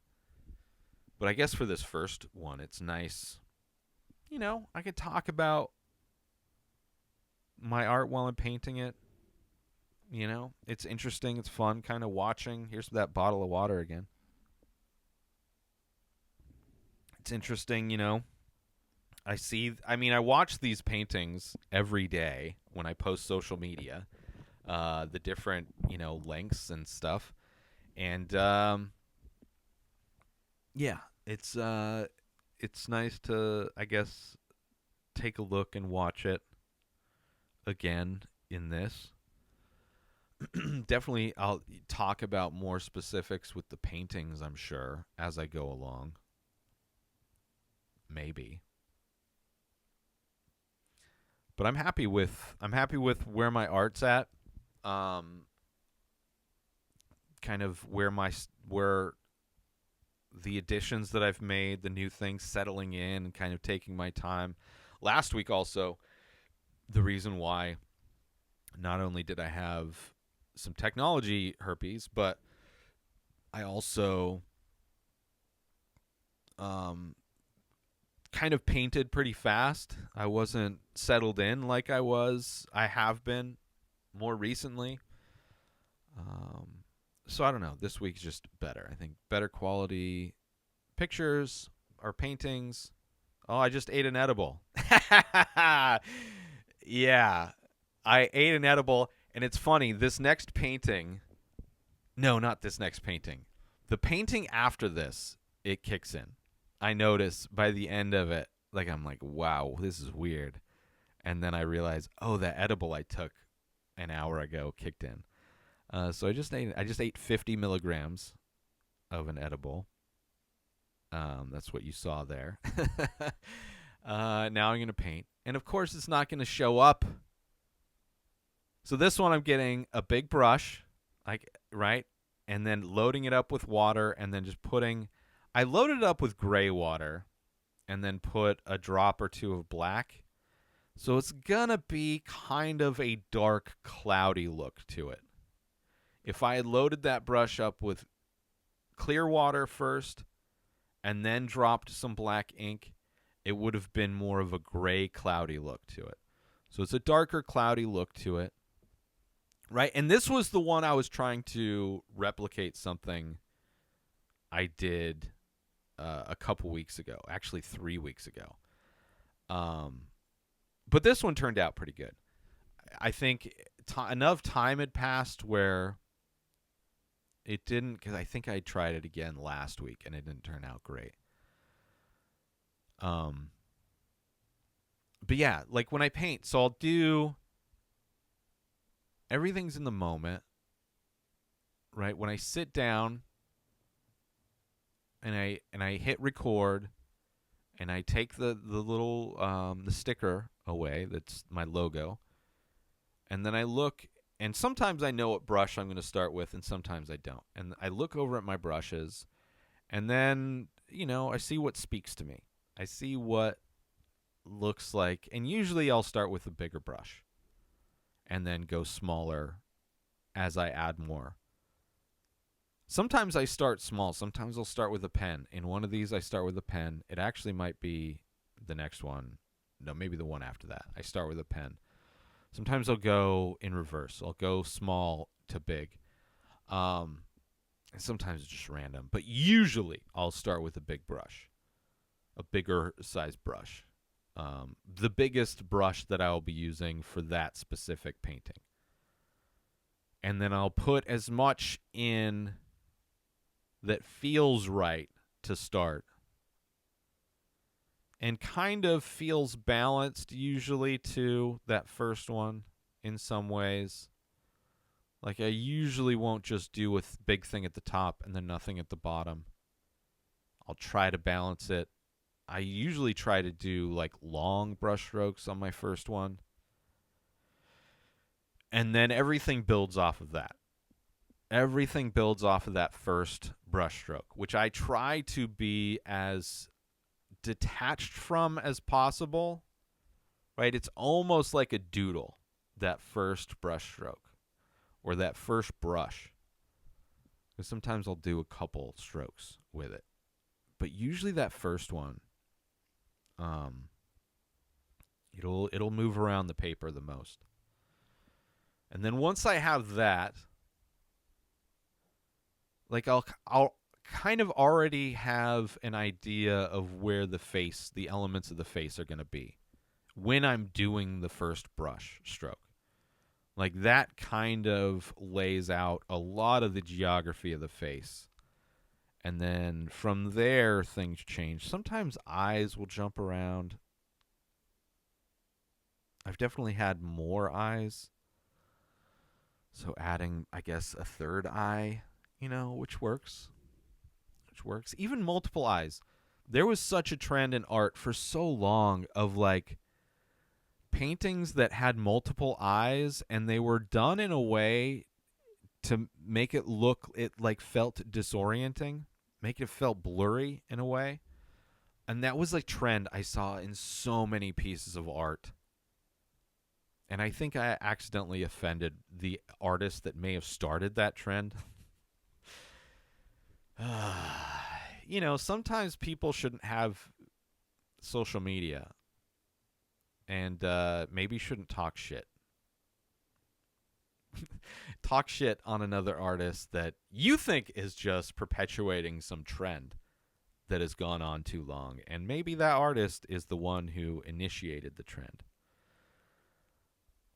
But I guess for this first one, it's nice. I could talk about my art while I'm painting it. It's interesting. It's fun kind of watching. Here's that bottle of water again. it's interesting, I watch these paintings every day when I post social media, the different, lengths and stuff. And yeah, it's nice to, I guess, take a look and watch it again in this. Definitely, I'll talk about more specifics with the paintings, I'm sure, as I go along. Maybe. But I'm happy with where my art's at. Um, kind of where the additions that I've made, the new things settling in, and kind of taking my time. Last week also, the reason why not only did I have some technology herpes, but I also um, kind of painted pretty fast. I wasn't settled in like I have been more recently. So I don't know. This week's just better. I think better quality pictures or paintings. Oh, I just ate an edible. Yeah, I ate an edible, and it's funny. This next painting. No, not this next painting. The painting after this, it kicks in. I notice by the end of it, like I'm like, wow, this is weird. And then I realize, oh, that edible I took an hour ago kicked in. So I just ate 50 milligrams of an edible. That's what you saw there. Now I'm gonna paint, and of course it's not gonna show up. So this one I'm getting a big brush, like right, and then loading it up with water, and then just putting. I loaded it up with gray water, and then put a drop or two of black. So it's gonna be kind of a dark, cloudy look to it. If I had loaded that brush up with clear water first and then dropped some black ink, it would have been more of a gray, cloudy look to it. So it's a darker, cloudy look to it. Right? And this was the one I was trying to replicate something I did a couple weeks ago, actually 3 weeks ago. But this one turned out pretty good. I think enough time had passed where it didn't, because I think I tried it again last week and it didn't turn out great. But yeah, like when I paint, so I'll do everything's in the moment, right? When I sit down and I hit record and I take the little the sticker away, that's my logo, and then I look, and sometimes I know what brush I'm going to start with and sometimes I don't. And I look over at my brushes and then, I see what speaks to me. I see what looks like, and usually I'll start with a bigger brush and then go smaller as I add more. Sometimes I start small. Sometimes I'll start with a pen. In one of these, I start with a pen. It actually might be the next one. No, maybe the one after that. I start with a pen. Sometimes I'll go in reverse. I'll go small to big. And sometimes it's just random. But usually I'll start with a big brush, a bigger size brush. The biggest brush that I'll be using for that specific painting. And then I'll put as much in that feels right to start and kind of feels balanced usually to that first one in some ways. Like I usually won't just do a big thing at the top and then nothing at the bottom. I'll try to balance it. I usually try to do like long brush strokes on my first one. And then everything builds off of that. Everything builds off of that first brushstroke, which I try to be as detached from as possible, right? It's almost like a doodle, that first brushstroke or that first brush. Because sometimes I'll do a couple strokes with it. But usually that first one, it'll move around the paper the most. And then once I have that, like I'll kind of already have an idea of where the elements of the face are going to be when I'm doing the first brush stroke. Like that kind of lays out a lot of the geography of the face. And then from there, things change. Sometimes eyes will jump around. I've definitely had more eyes. So adding, I guess, a third eye, which works. Which works. Even multiple eyes. There was such a trend in art for so long of like paintings that had multiple eyes, and they were done in a way to make it like felt disorienting, make it felt blurry in a way. And that was a trend I saw in so many pieces of art. And I think I accidentally offended the artist that may have started that trend. Sometimes people shouldn't have social media and maybe shouldn't talk shit. Talk shit on another artist that you think is just perpetuating some trend that has gone on too long. And maybe that artist is the one who initiated the trend.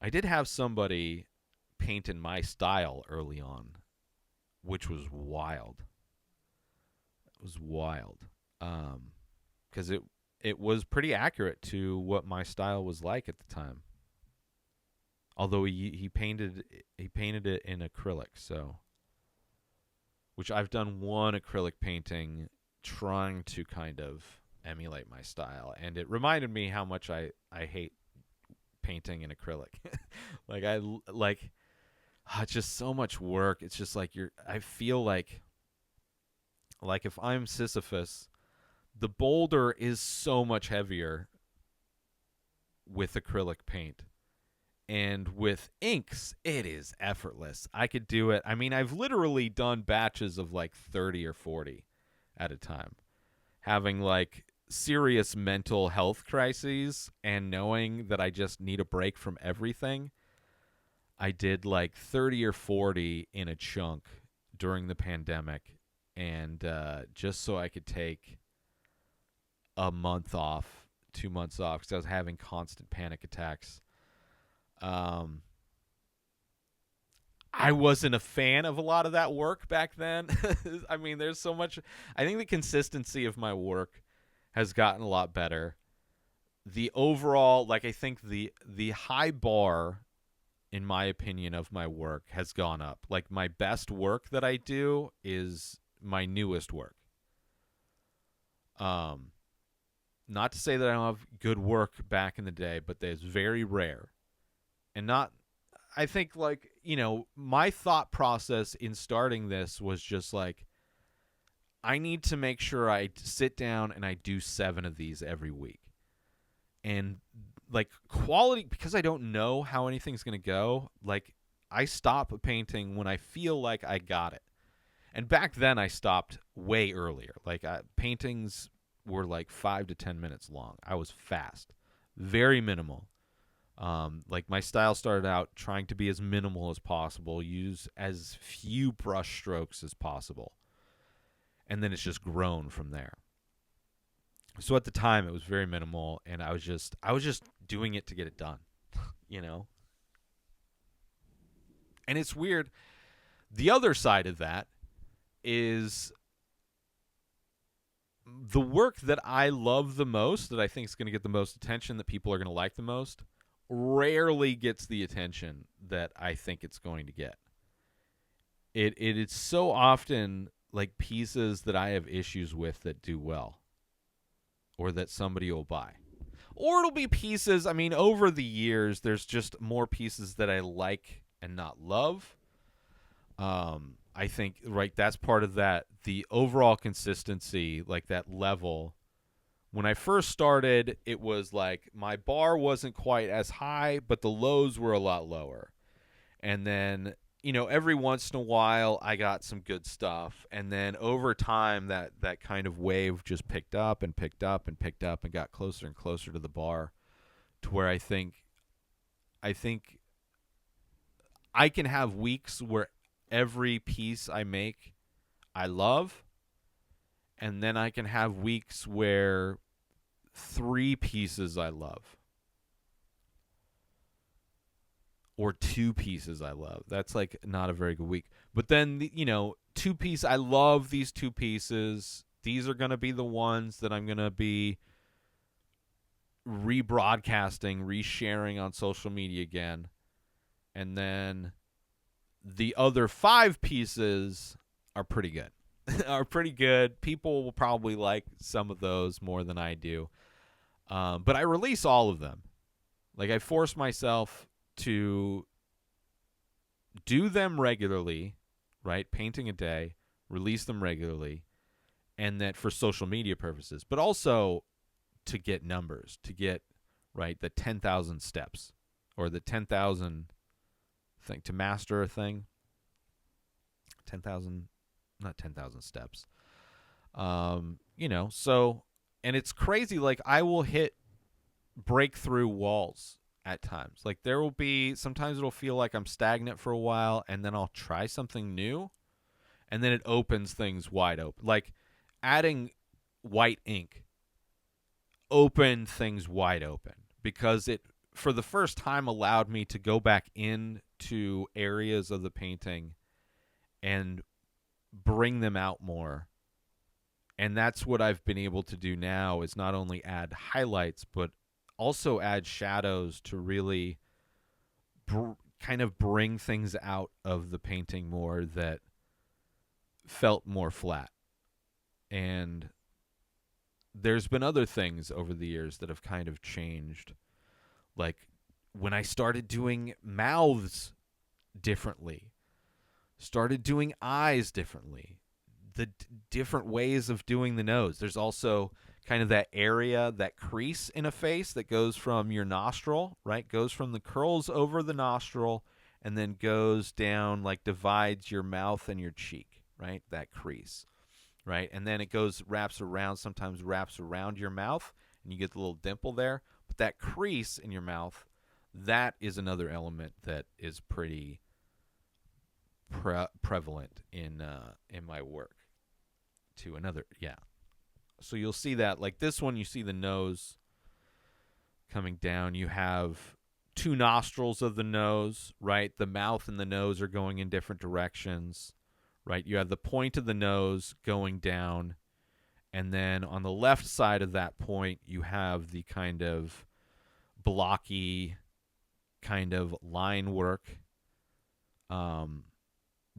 I did have somebody paint in my style early on, which was wild. It was wild. Because it was pretty accurate to what my style was like at the time. Although he painted it in acrylic, so which I've done one acrylic painting trying to kind of emulate my style, and it reminded me how much I hate painting in acrylic. It's just so much work. It's just like I feel like if I'm Sisyphus, the boulder is so much heavier with acrylic paint. And with inks, it is effortless. I could do it. I mean, I've literally done batches of like 30 or 40 at a time. Having like serious mental health crises and knowing that I just need a break from everything. I did like 30 or 40 in a chunk during the pandemic. And just so I could take a month off, 2 months off, because I was having constant panic attacks. I wasn't a fan of a lot of that work back then. I mean, there's so much. I think the consistency of my work has gotten a lot better. The overall, I think the high bar, in my opinion, of my work has gone up. Like, my best work that I do is my newest work. Not to say that I don't have good work back in the day, but it's very rare. And I think, my thought process in starting this was just like, I need to make sure I sit down and I do 7 of these every week. And, quality, because I don't know how anything's going to go, I stop painting when I feel like I got it. And back then, I stopped way earlier. Paintings were 5 to 10 minutes long. I was fast. Very minimal. My style started out trying to be as minimal as possible, use as few brush strokes as possible. And then it's just grown from there. So at the time it was very minimal, and I was just doing it to get it done, And it's weird. The other side of that is the work that I love the most, that I think is going to get the most attention, that people are going to like the most, rarely gets the attention that I think it's going to get. It's so often pieces that I have issues with that do well, or that somebody will buy. Or it'll be pieces, over the years, there's just more pieces that I like and not love. I think, that's part of that. The overall consistency, that level. When I first started, it was my bar wasn't quite as high, but the lows were a lot lower. And then, every once in a while, I got some good stuff. And then over time, that kind of wave just picked up and picked up and picked up and got closer and closer to the bar, to where I think I can have weeks where every piece I make I love, and then I can have weeks where 3 pieces I love or 2 pieces I love. That's like not a very good week. But then, 2 piece, I love these 2 pieces. These are going to be the ones that I'm going to be rebroadcasting, resharing on social media again. And then the other 5 pieces are pretty good. Are pretty good. People will probably like some of those more than I do. But I release all of them. Like, I force myself to do them regularly, right? Painting a day, release them regularly, and that for social media purposes, but also to get numbers, to get, right, the 10,000 steps or the 10,000 thing, to master a thing. 10,000, not 10,000 steps. So, and it's crazy. Like, I will hit breakthrough walls at times. Like, there will be, sometimes it'll feel like I'm stagnant for a while, and then I'll try something new, and then it opens things wide open. Like, adding white ink opened things wide open because it, for the first time, allowed me to go back into areas of the painting and bring them out more. And that's what I've been able to do now, is not only add highlights, but also add shadows to really kind of bring things out of the painting more that felt more flat. And there's been other things over the years that have kind of changed. Like when I started doing mouths differently, started doing eyes differently, the different ways of doing the nose. There's also kind of that area, that crease in a face that goes from your nostril, right? Goes from the curls over the nostril and then goes down, like divides your mouth and your cheek, right? That crease, right? And then it goes, wraps around, sometimes wraps around your mouth, and you get the little dimple there. But that crease in your mouth, that is another element that is pretty prevalent in my work. To another, yeah. So you'll see that, like this one, you see the nose coming down. You have 2 nostrils of the nose, right? The mouth and the nose are going in different directions, right? You have the point of the nose going down, and then on the left side of that point, you have the kind of blocky kind of line work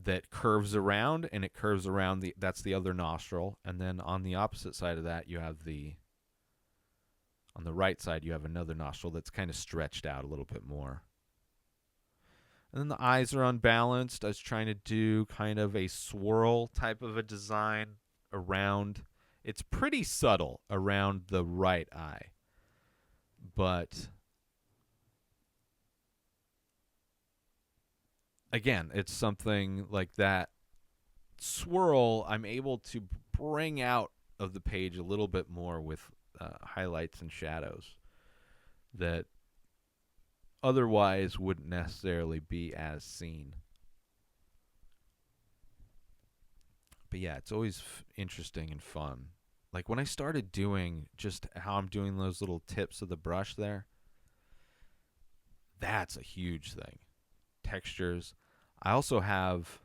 that curves around, and it curves around that's the other nostril. And then on the opposite side of that, you have on the right side, you have another nostril that's kind of stretched out a little bit more. And then the eyes are unbalanced. I was trying to do kind of a swirl type of a design around. It's pretty subtle around the right eye, but again, it's something like that swirl I'm able to bring out of the page a little bit more with highlights and shadows that otherwise wouldn't necessarily be as seen. But yeah, it's always interesting and fun. Like when I started doing just how I'm doing those little tips of the brush there, that's a huge thing. Textures. I also have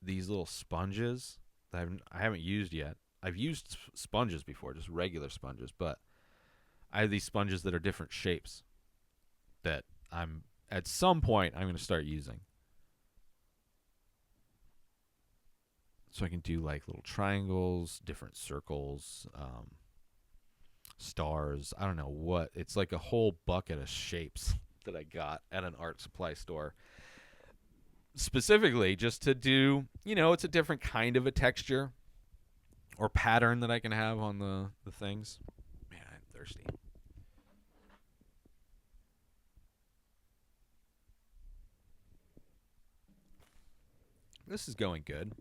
these little sponges that I haven't used yet. I've used sponges before, just regular sponges, but I have these sponges that are different shapes that at some point I'm going to start using. So I can do like little triangles, different circles, stars. I don't know what. It's like a whole bucket of shapes that I got at an art supply store. Specifically just to do, it's a different kind of a texture or pattern that I can have on the things. Man, I'm thirsty. This is going good.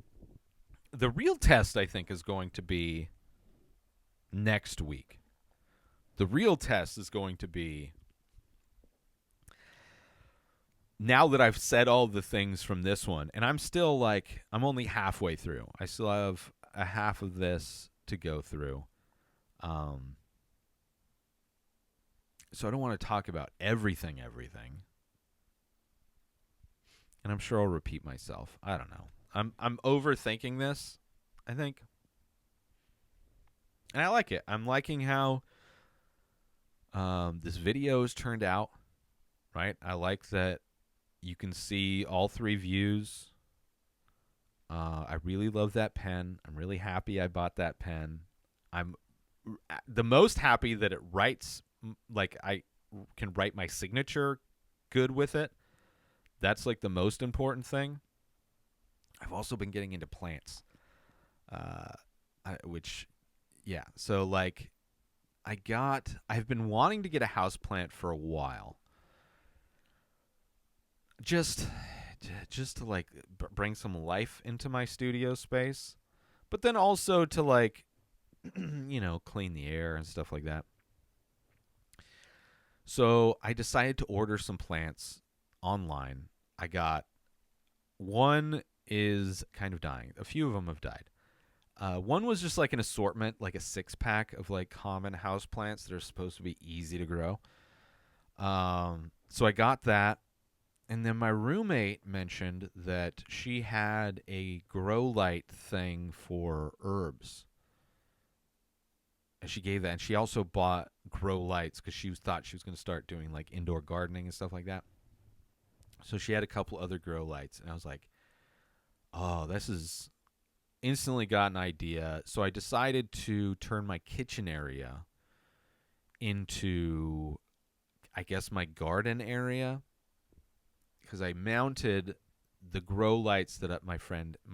The real test, I think, is going to be next week. The real test is going to be, now that I've said all the things from this one, and I'm still I'm only halfway through. I still have a half of this to go through. Um, so I don't want to talk about everything. And I'm sure I'll repeat myself. I don't know. I'm overthinking this, I think. And I like it. I'm liking how this video has turned out, right? I like that you can see all three views. I really love that pen. I'm really happy I bought that pen. I'm the most happy that it writes, like I can write my signature good with it. That's like the most important thing. I've also been getting into plants, which, yeah. So like, I've been wanting to get a house plant for a while. Just to like bring some life into my studio space, but then also to like, clean the air and stuff like that. So I decided to order some plants online. I got one is kind of dying. A few of them have died. One was just like an assortment, like a 6-pack of like common house plants that are supposed to be easy to grow. So I got that. And then my roommate mentioned that she had a grow light thing for herbs. And she gave that. And she also bought grow lights because she thought she was going to start doing like indoor gardening and stuff like that. So she had a couple other grow lights. And I was like, oh, this is instantly got an idea. So I decided to turn my kitchen area into, I guess, my garden area. Because I mounted the grow lights that my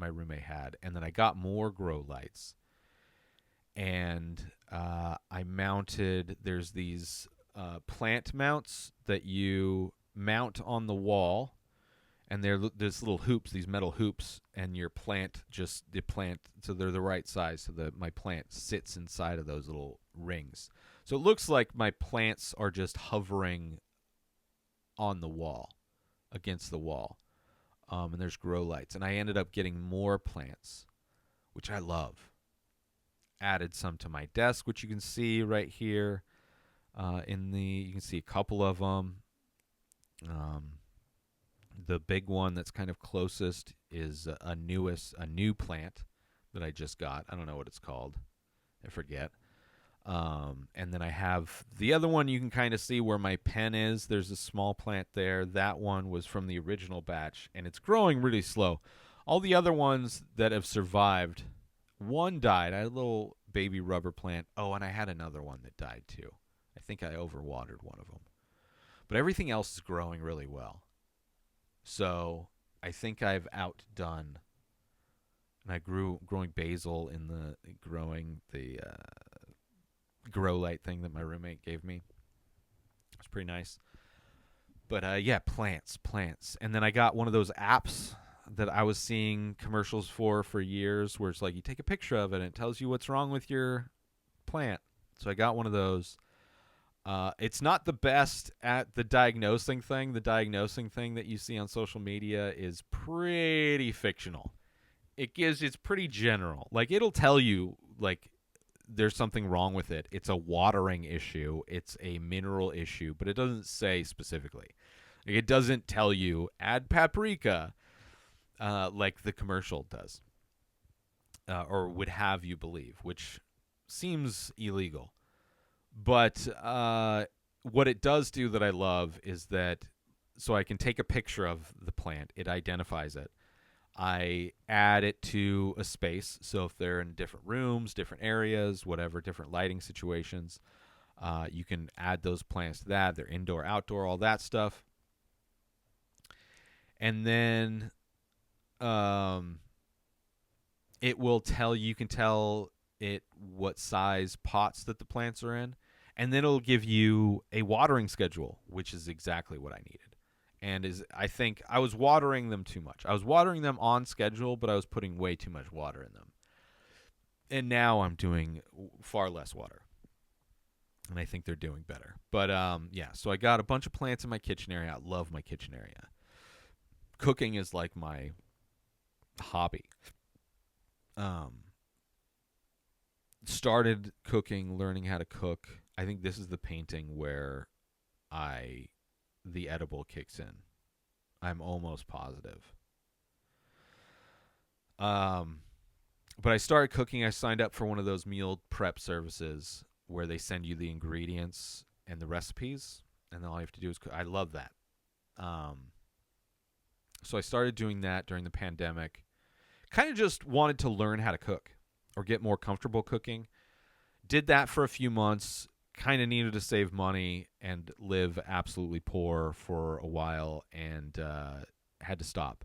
roommate had, and then I got more grow lights. And I mounted, there's these plant mounts that you mount on the wall, and there's little hoops, these metal hoops, and so they're the right size, so my plant sits inside of those little rings. So it looks like my plants are just hovering on the wall, against the wall. And there's grow lights. And I ended up getting more plants, which I love. Added some to my desk, which you can see right here. You can see a couple of them. The big one that's kind of closest is a new plant that I just got. I don't know what it's called. I forget. And then I have the other one. You can kind of see where my pen is. There's a small plant there. That one was from the original batch, and it's growing really slow. All the other ones that have survived, one died. I had a little baby rubber plant. Oh, and I had another one that died too. I think I overwatered one of them. But everything else is growing really well. So I think I've outdone. And I growing basil in growing the grow light thing that my roommate gave me. It's pretty nice. But yeah, plants. And then I got one of those apps that I was seeing commercials for years, where it's like you take a picture of it and it tells you what's wrong with your plant. So I got one of those. It's not the best at the diagnosing thing. The diagnosing thing that you see on social media is pretty fictional. It's pretty general. Like, it'll tell you, like, there's something wrong with it. It's a watering issue. It's a mineral issue, but it doesn't say specifically. Like, it doesn't tell you add paprika, like the commercial does, or would have you believe, which seems illegal. But what it does do that I love is that, so I can take a picture of the plant. It identifies it. I add it to a space. So if they're in different rooms, different areas, whatever, different lighting situations, you can add those plants to that. They're indoor, outdoor, all that stuff. And then it will you can tell it what size pots that the plants are in. And then it'll give you a watering schedule, which is exactly what I needed. And I think I was watering them too much. I was watering them on schedule, but I was putting way too much water in them. And now I'm doing far less water. And I think they're doing better. But yeah, so I got a bunch of plants in my kitchen area. I love my kitchen area. Cooking is like my hobby. started cooking, learning how to cook. I think this is the painting where the edible kicks in. I'm almost positive. But I started cooking. I signed up for one of those meal prep services where they send you the ingredients and the recipes, and then all you have to do is cook. I love that. So I started doing that during the pandemic. Kind of just wanted to learn how to cook or get more comfortable cooking. Did that for a few months. Kind of needed to save money and live absolutely poor for a while, and had to stop.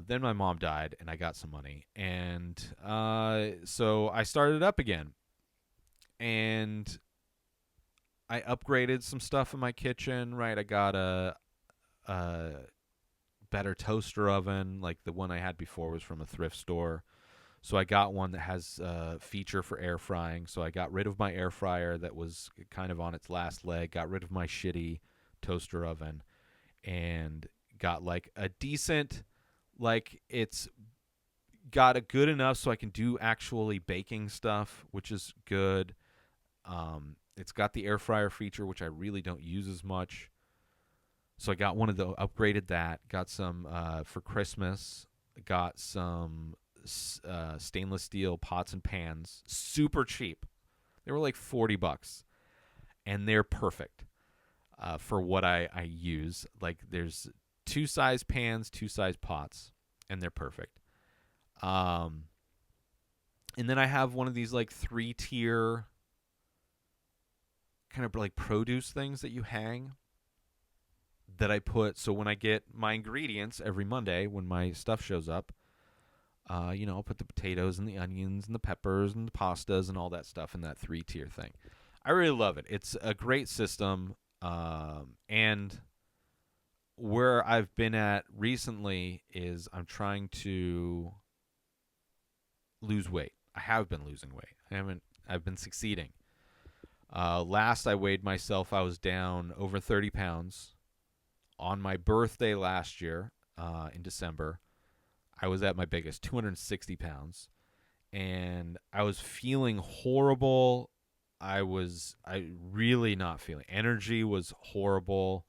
Then my mom died, and I got some money, and so I started up again, and I upgraded some stuff in my kitchen. Right, I got a better toaster oven. Like the one I had before was from a thrift store. So I got one that has a feature for air frying. So I got rid of my air fryer that was kind of on its last leg, got rid of my shitty toaster oven, and got like a decent, like it's got a good enough so I can do actually baking stuff, which is good. It's got the air fryer feature, which I really don't use as much. So I got one of the upgraded that. Got some for Christmas. Got some stainless steel pots and pans, super cheap. They were like $40, and they're perfect for what I use. Like there's 2 size pans, 2 size pots, and they're perfect. And then I have one of these like 3-tier kind of like produce things that you hang that I put. So when I get my ingredients every Monday, when my stuff shows up, I'll put the potatoes and the onions and the peppers and the pastas and all that stuff in that 3-tier thing. I really love it. It's a great system. And where I've been at recently is I'm trying to lose weight. I have been losing weight. I've been succeeding. Last I weighed myself, I was down over 30 pounds. On my birthday last year, in December, I was at my biggest, 260 pounds, and I was feeling horrible. I really not feeling. Energy was horrible.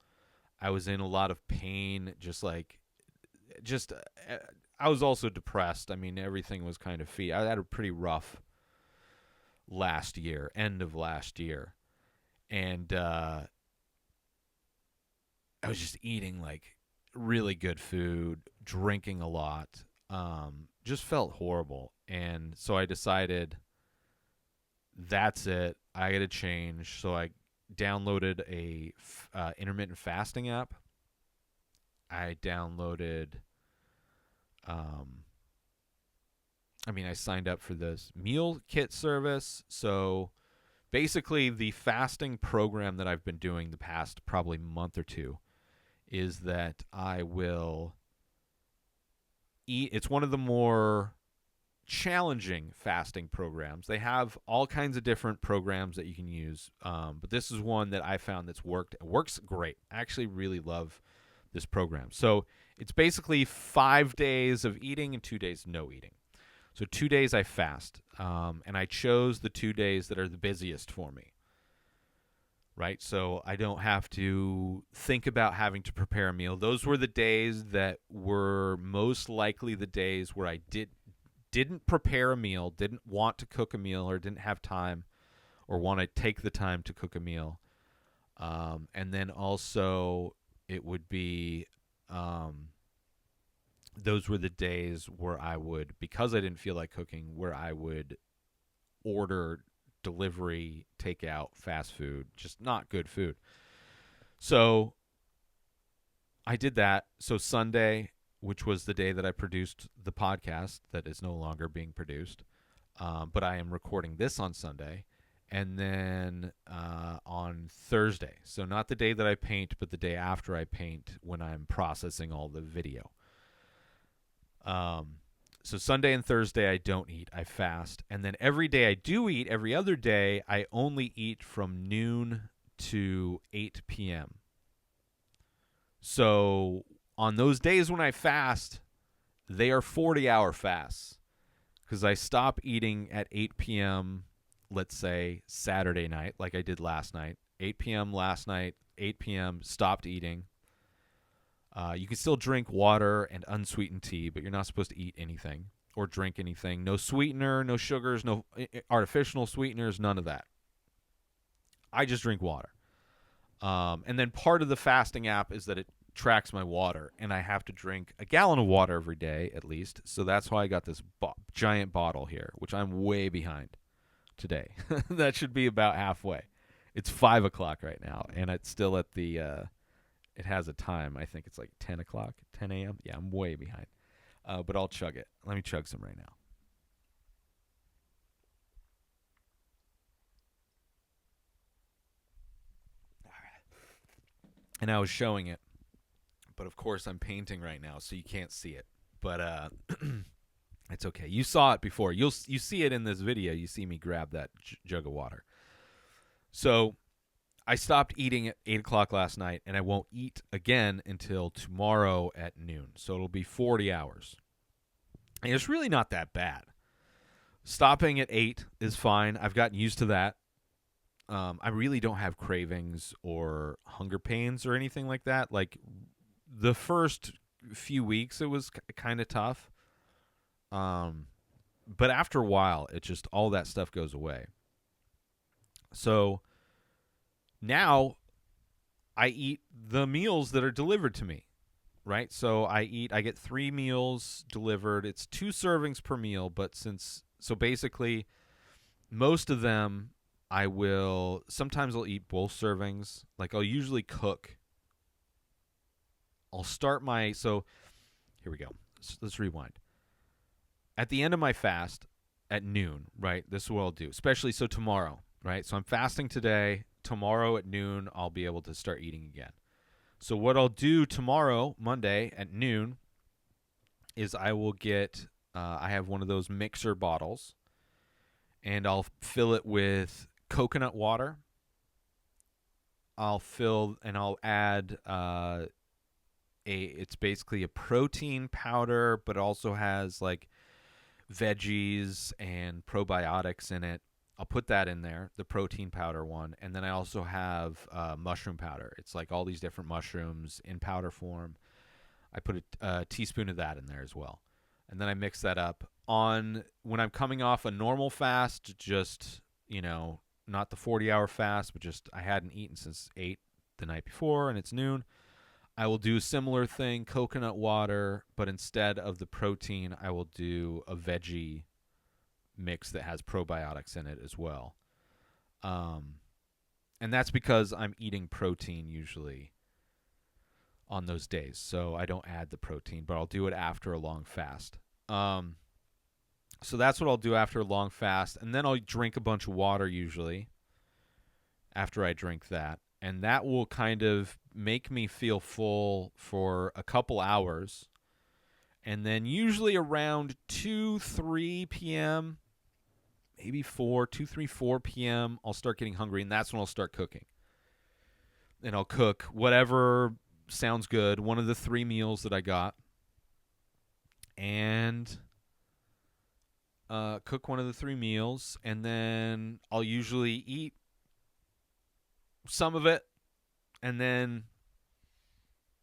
I was in a lot of pain, I was also depressed. I mean, everything was kind of I had a pretty rough end of last year, and I was just eating like really good food, drinking a lot, just felt horrible. And so I decided that's it. I got to change. So I downloaded a intermittent fasting app. I downloaded, I signed up for this meal kit service. So basically the fasting program that I've been doing the past probably month or two is that I will eat. It's one of the more challenging fasting programs. They have all kinds of different programs that you can use, but this is one that I found that's worked. It works great. I actually really love this program. So it's basically 5 days of eating and 2 days no eating. So 2 days I fast, and I chose the 2 days that are the busiest for me. Right, so I don't have to think about having to prepare a meal. Those were the days that were most likely the days where I didn't prepare a meal, didn't want to cook a meal, or didn't have time, or want to take the time to cook a meal. And then also it would be those were the days where I would, because I didn't feel like cooking, where I would order delivery, takeout, fast food, just not good food. So I did that. So Sunday, which was the day that I produced the podcast that is no longer being produced, but I am recording this on Sunday, and then on Thursday. So not the day that I paint, but the day after I paint when I'm processing all the video. So Sunday and Thursday I don't eat, I fast. And then every day I do eat, every other day I only eat from noon to 8 p.m. So on those days when I fast, they are 40-hour fasts. because I stop eating at 8 p.m., let's say Saturday night, like I did last night. 8 p.m. last night, 8 p.m., stopped eating. You can still drink water and unsweetened tea, but you're not supposed to eat anything or drink anything. No sweetener, no sugars, no artificial sweeteners, none of that. I just drink water. And then part of the fasting app is that it tracks my water, and I have to drink a gallon of water every day at least. So that's why I got this giant bottle here, which I'm way behind today. That should be about halfway. It's 5 o'clock right now, and it's still at the it has a time. I think it's like 10 o'clock, 10 a.m. Yeah, I'm way behind. But I'll chug it. Let me chug some right now. All right. And I was showing it, but of course I'm painting right now, so you can't see it. But it's okay. You saw it before. You see it in this video. You see me grab that jug of water. So I stopped eating at 8 o'clock last night, and I won't eat again until tomorrow at noon. So it'll be 40 hours. And it's really not that bad. Stopping at 8 is fine. I've gotten used to that. I really don't have cravings or hunger pains or anything like that. Like the first few weeks, it was kind of tough. But after a while, it just, all that stuff goes away. So now I eat the meals that are delivered to me, right? So I get 3 meals delivered. It's 2 servings per meal, but so basically most of them sometimes I'll eat both servings. Like I'll usually cook. So here we go. Let's rewind. At the end of my fast at noon, right? This is what I'll do, especially so tomorrow, right? So I'm fasting today. Tomorrow at noon, I'll be able to start eating again. So what I'll do tomorrow, Monday at noon, is I will get, I have one of those mixer bottles, and I'll fill it with coconut water. I'll add it's basically a protein powder, but also has like veggies and probiotics in it. I'll put that in there, the protein powder one. And then I also have mushroom powder. It's like all these different mushrooms in powder form. I put a teaspoon of that in there as well. And then I mix that up. When I'm coming off a normal fast, just, not the 40-hour fast, but just I hadn't eaten since 8 the night before and it's noon, I will do a similar thing, coconut water, but instead of the protein, I will do a veggie mix that has probiotics in it as well. And that's because I'm eating protein usually on those days. So I don't add the protein, but I'll do it after a long fast. So that's what I'll do after a long fast. And then I'll drink a bunch of water usually after I drink that. And that will kind of make me feel full for a couple hours. And then usually around 2, 3 p.m., maybe 4 p.m., I'll start getting hungry, and that's when I'll start cooking. And I'll cook whatever sounds good, one of the 3 meals that I got, and cook one of the 3 meals, and then I'll usually eat some of it, and then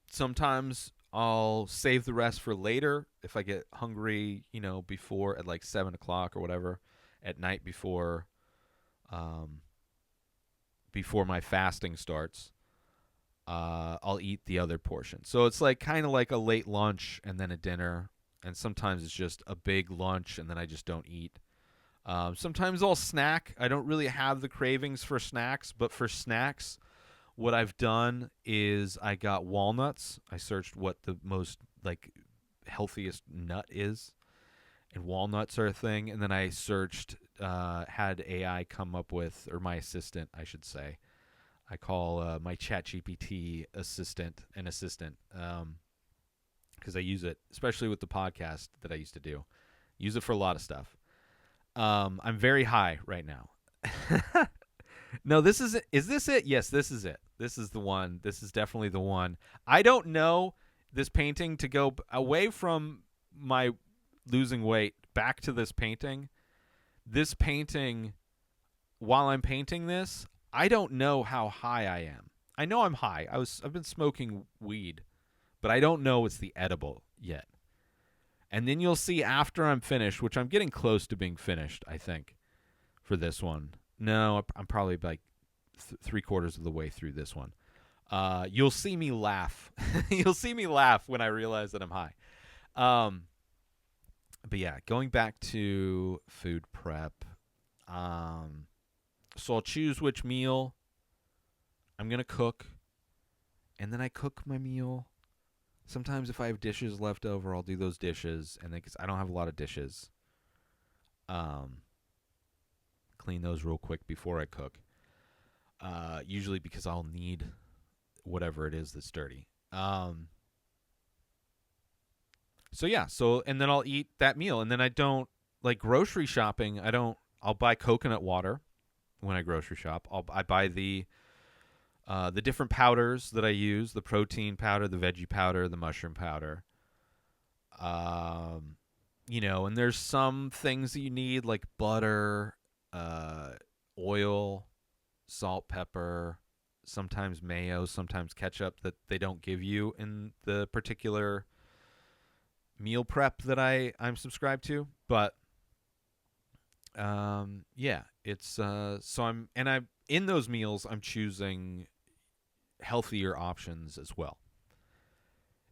sometimes I'll save the rest for later if I get hungry, before at like 7 o'clock or whatever at night before my fasting starts. I'll eat the other portion. So it's like kind of like a late lunch and then a dinner, and sometimes it's just a big lunch and then I just don't eat. Sometimes I'll snack. I don't really have the cravings for snacks, but for snacks, what I've done is I got walnuts. I searched what the most healthiest nut is, and walnuts are a thing. And then I searched, had AI come up with, or my assistant, I should say. I call my ChatGPT assistant an assistant because I use it, especially with the podcast that I used to do. Use it for a lot of stuff. I'm very high right now. No, this is it. Is this it? Yes, this is it. This is the one. This is definitely the one. I don't know this painting to go away from my losing weight back to this painting. This painting, while I'm painting this, I don't know how high I am. I know I'm high. I've been smoking weed, but I don't know it's the edible yet. And then you'll see after I'm finished, which I'm getting close to being finished, I think, for this one. No, I'm probably like 3/4 of the way through this one. You'll see me laugh. You'll see me laugh when I realize that I'm high. But yeah, going back to food prep. So I'll choose which meal I'm going to cook, and then I cook my meal. Sometimes if I have dishes left over, I'll do those dishes, and then because I don't have a lot of dishes, clean those real quick before I cook. Usually because I'll need whatever it is that's dirty. So yeah, and then I'll eat that meal, and then I don't like grocery shopping. I'll buy coconut water when I grocery shop. I buy the different powders that I use: the protein powder, the veggie powder, the mushroom powder. And there's some things that you need like butter, oil, salt, pepper, sometimes mayo, sometimes ketchup that they don't give you in the particular meal prep that I'm subscribed to. But it's so I'm in those meals I'm choosing healthier options as well.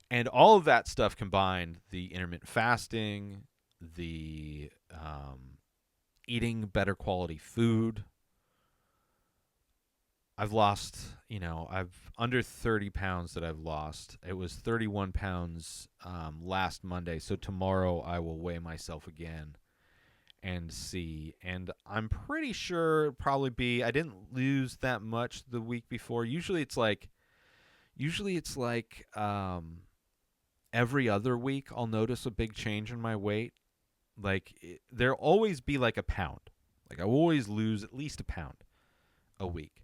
And all of that stuff combined, the intermittent fasting, the eating better quality food. I've lost, I've under 30 pounds that I've lost. It was 31 pounds last Monday. So tomorrow I will weigh myself again and see. And I'm pretty sure it'll probably be, I didn't lose that much the week before. Usually it's like every other week I'll notice a big change in my weight. Like there'll always be like a pound. Like I will always lose at least a pound a week.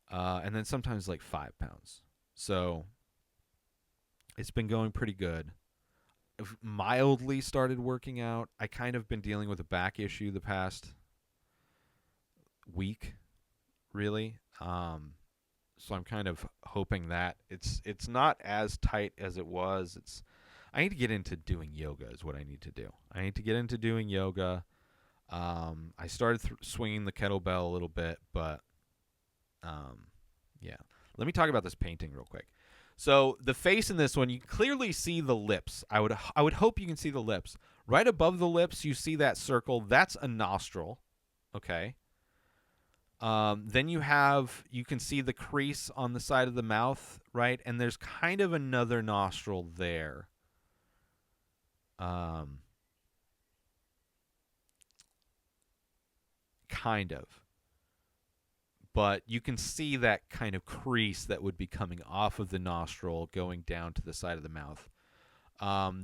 And then sometimes like 5 pounds. So it's been going pretty good. I've mildly started working out. I kind of been dealing with a back issue the past week, really. So I'm kind of hoping that it's not as tight as it was. I need to get into doing yoga is what I need to do. I need to get into doing yoga. I started swinging the kettlebell a little bit, but yeah. Let me talk about this painting real quick. So the face in this one, you clearly see the lips. I would hope you can see the lips. Right above the lips, you see that circle. That's a nostril. Okay. Then you can see the crease on the side of the mouth, right? And there's kind of another nostril there. Kind of. But you can see that kind of crease that would be coming off of the nostril going down to the side of the mouth.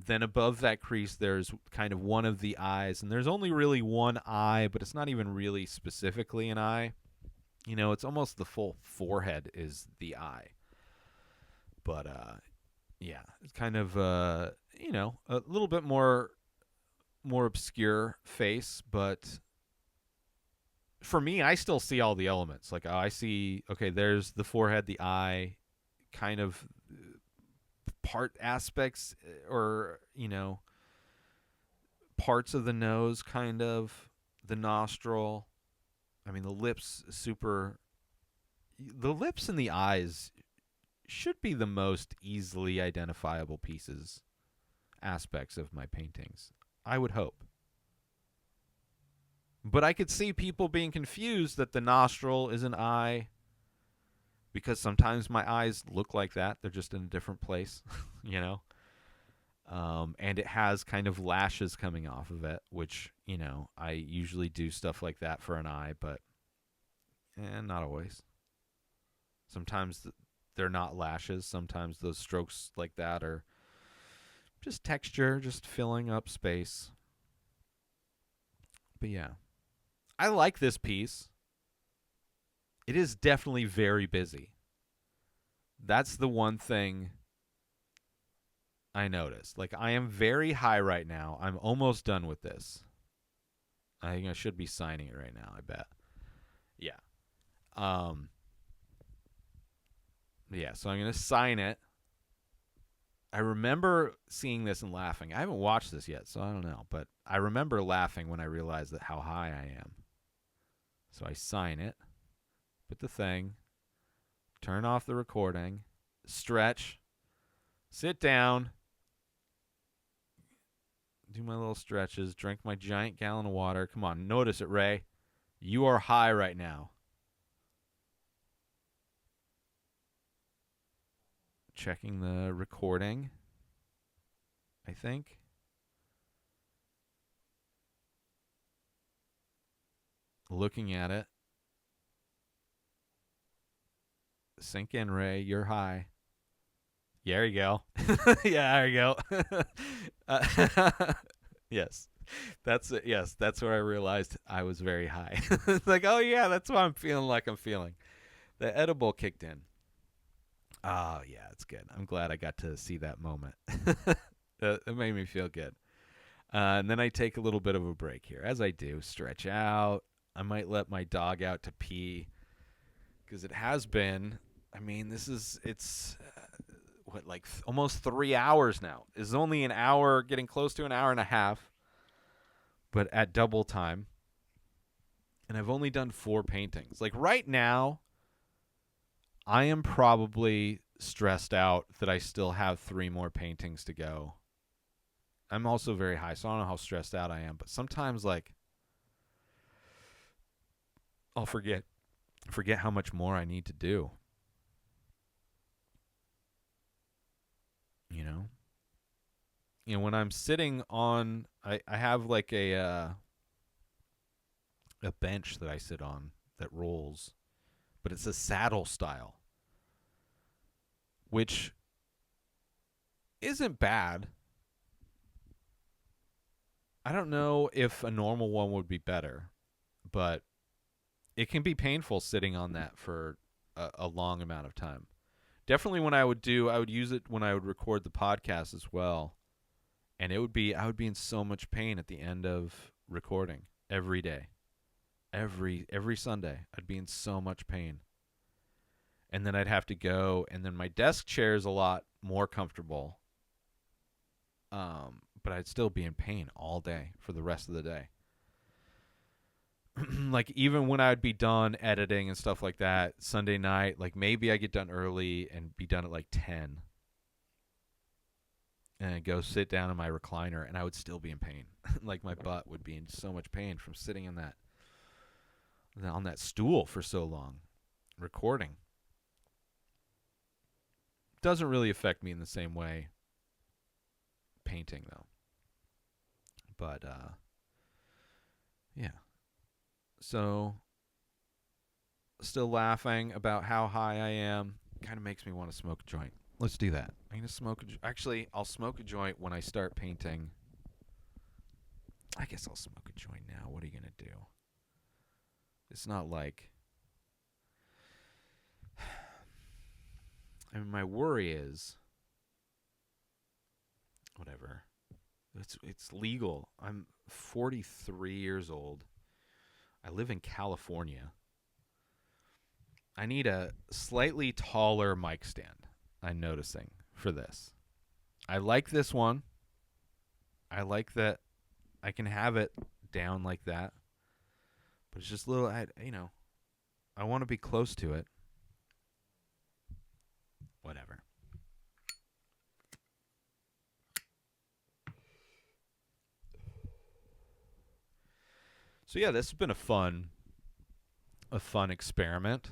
Then above that crease, there's kind of one of the eyes. And there's only really one eye, but it's not even really specifically an eye. It's almost the full forehead is the eye. But, yeah, it's kind of, a little bit more obscure face, but for me, I still see all the elements. Like, I see, okay, there's the forehead, the eye, kind of part aspects or, parts of the nose, kind of, the nostril. I mean, the lips and the eyes should be the most easily identifiable aspects of my paintings. I would hope. But I could see people being confused that the nostril is an eye because sometimes my eyes look like that. They're just in a different place, and it has kind of lashes coming off of it, which, I usually do stuff like that for an eye, but not always. Sometimes they're not lashes. Sometimes those strokes like that are just texture, just filling up space. But yeah. I like this piece. It is definitely very busy. That's the one thing I noticed. Like, I am very high right now. I'm almost done with this. I think I should be signing it right now, I bet. Yeah. Um yeah, so I'm going to sign it. I remember seeing this and laughing. I haven't watched this yet, so I don't know, but I remember laughing when I realized that how high I am. So I sign it, put the thing, turn off the recording, stretch, sit down, do my little stretches, drink my giant gallon of water. Come on, notice it, Ray. You are high right now. Checking the recording, I think. Looking at it. Sink in, Ray. You're high. Yeah, there you go. Yeah, there you go. Yes. That's it. Yes, that's where I realized I was very high. It's like, oh yeah, that's what I'm feeling like I'm feeling. The edible kicked in. Oh yeah, it's good. I'm glad I got to see that moment. It made me feel good. And then I take a little bit of a break here, as I do. Stretch out. I might let my dog out to pee because it has been. I mean, it's what, like almost 3 hours now. It's only an hour, getting close to an hour and a half, but at double time. And I've only done 4 paintings. Like right now, I am probably stressed out that I still have 3 more paintings to go. I'm also very high, so I don't know how stressed out I am. But sometimes, like, I'll forget how much more I need to do. You know, when I'm sitting on, I have like a bench that I sit on that rolls, but it's a saddle style, which isn't bad. I don't know if a normal one would be better, but it can be painful sitting on that for a long amount of time. Definitely when I would use it when I would record the podcast as well. And I would be in so much pain at the end of recording every day. Every Sunday, I'd be in so much pain. And then I'd have to go, and then my desk chair is a lot more comfortable. But I'd still be in pain all day for the rest of the day. Like even when I'd be done editing and stuff like that, Sunday night, like maybe I get done early and be done at like 10. And I'd go sit down in my recliner and I would still be in pain. Like my butt would be in so much pain from sitting on that stool for so long recording. Doesn't really affect me in the same way painting though. But yeah. So still laughing about how high I am. Kind of makes me want to smoke a joint. Let's do that. I'm going to smoke actually, I'll smoke a joint when I start painting. I guess I'll smoke a joint now. What are you going to do? It's not like I mean, my worry is whatever. It's legal. I'm 43 years old. I live in California. I need a slightly taller mic stand, I'm noticing, for this. I like this one. I like that I can have it down like that. But it's just a little, I want to be close to it. Whatever. So yeah, this has been a fun experiment.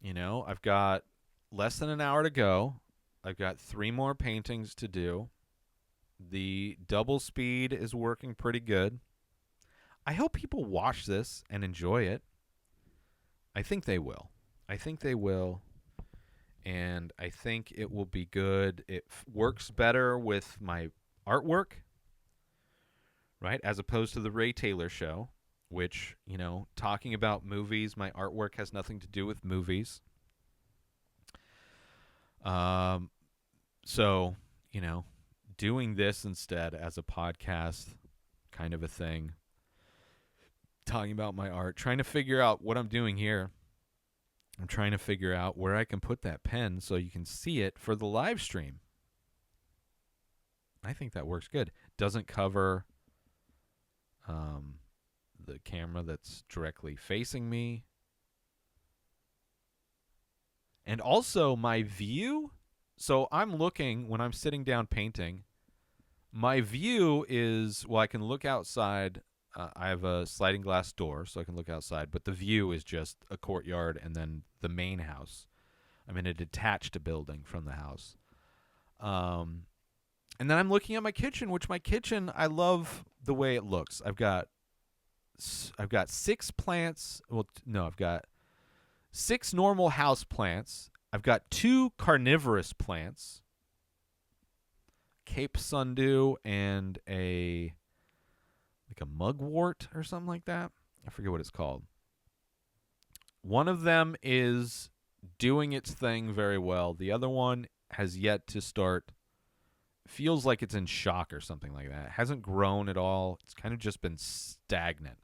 I've got less than an hour to go. I've got 3 more paintings to do. The double speed is working pretty good. I hope people watch this and enjoy it. I think they will. And I think it will be good. It works better with my artwork, right? As opposed to the Ray Taylor show, which, talking about movies, my artwork has nothing to do with movies. So, you know, doing this instead as a podcast kind of a thing, talking about my art, trying to figure out what I'm doing here. I'm trying to figure out where I can put that pen so you can see it for the live stream. I think that works good. Doesn't cover the camera that's directly facing me. And also my view. So I'm looking, when I'm sitting down painting, my view is, well, I can look outside. I have a sliding glass door, so I can look outside. But the view is just a courtyard and then the main house. I'm in a detached building from the house. And then I'm looking at my kitchen, which my kitchen, I love the way it looks. I've got 6 plants. Well, no, I've got 6 normal house plants. I've got 2 carnivorous plants, Cape Sundew and a mugwort or something like that. I forget what it's called. One of them is doing its thing very well. The other one has yet to start. Feels like it's in shock or something like that. It hasn't grown at all. It's kind of just been stagnant.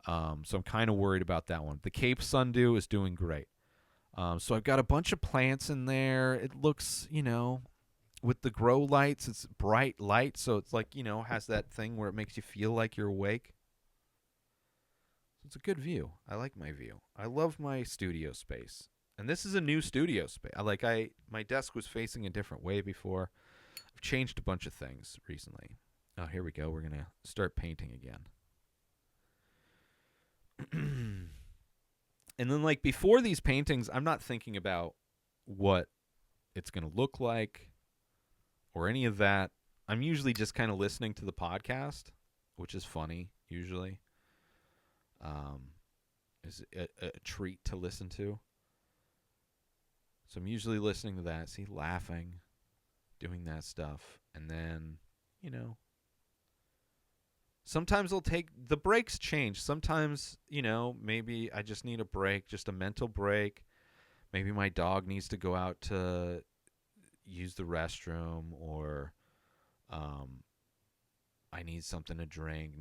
So I'm kind of worried about that one. The Cape Sundew is doing great. So I've got a bunch of plants in there. It looks, with the grow lights, it's bright light. So it's like, has that thing where it makes you feel like you're awake. It's a good view. I like my view. I love my studio space. And this is a new studio space. My desk was facing a different way before. I've changed a bunch of things recently. Oh, here we go. We're going to start painting again. And then, before these paintings, I'm not thinking about what it's going to look like or any of that. I'm usually just kind of listening to the podcast, which is funny, usually. Is a treat to listen to. So I'm usually listening to that, laughing, doing that stuff. And then, sometimes I'll take the breaks change. Sometimes, maybe I just need a break, just a mental break. Maybe my dog needs to go out to use the restroom, or I need something to drink,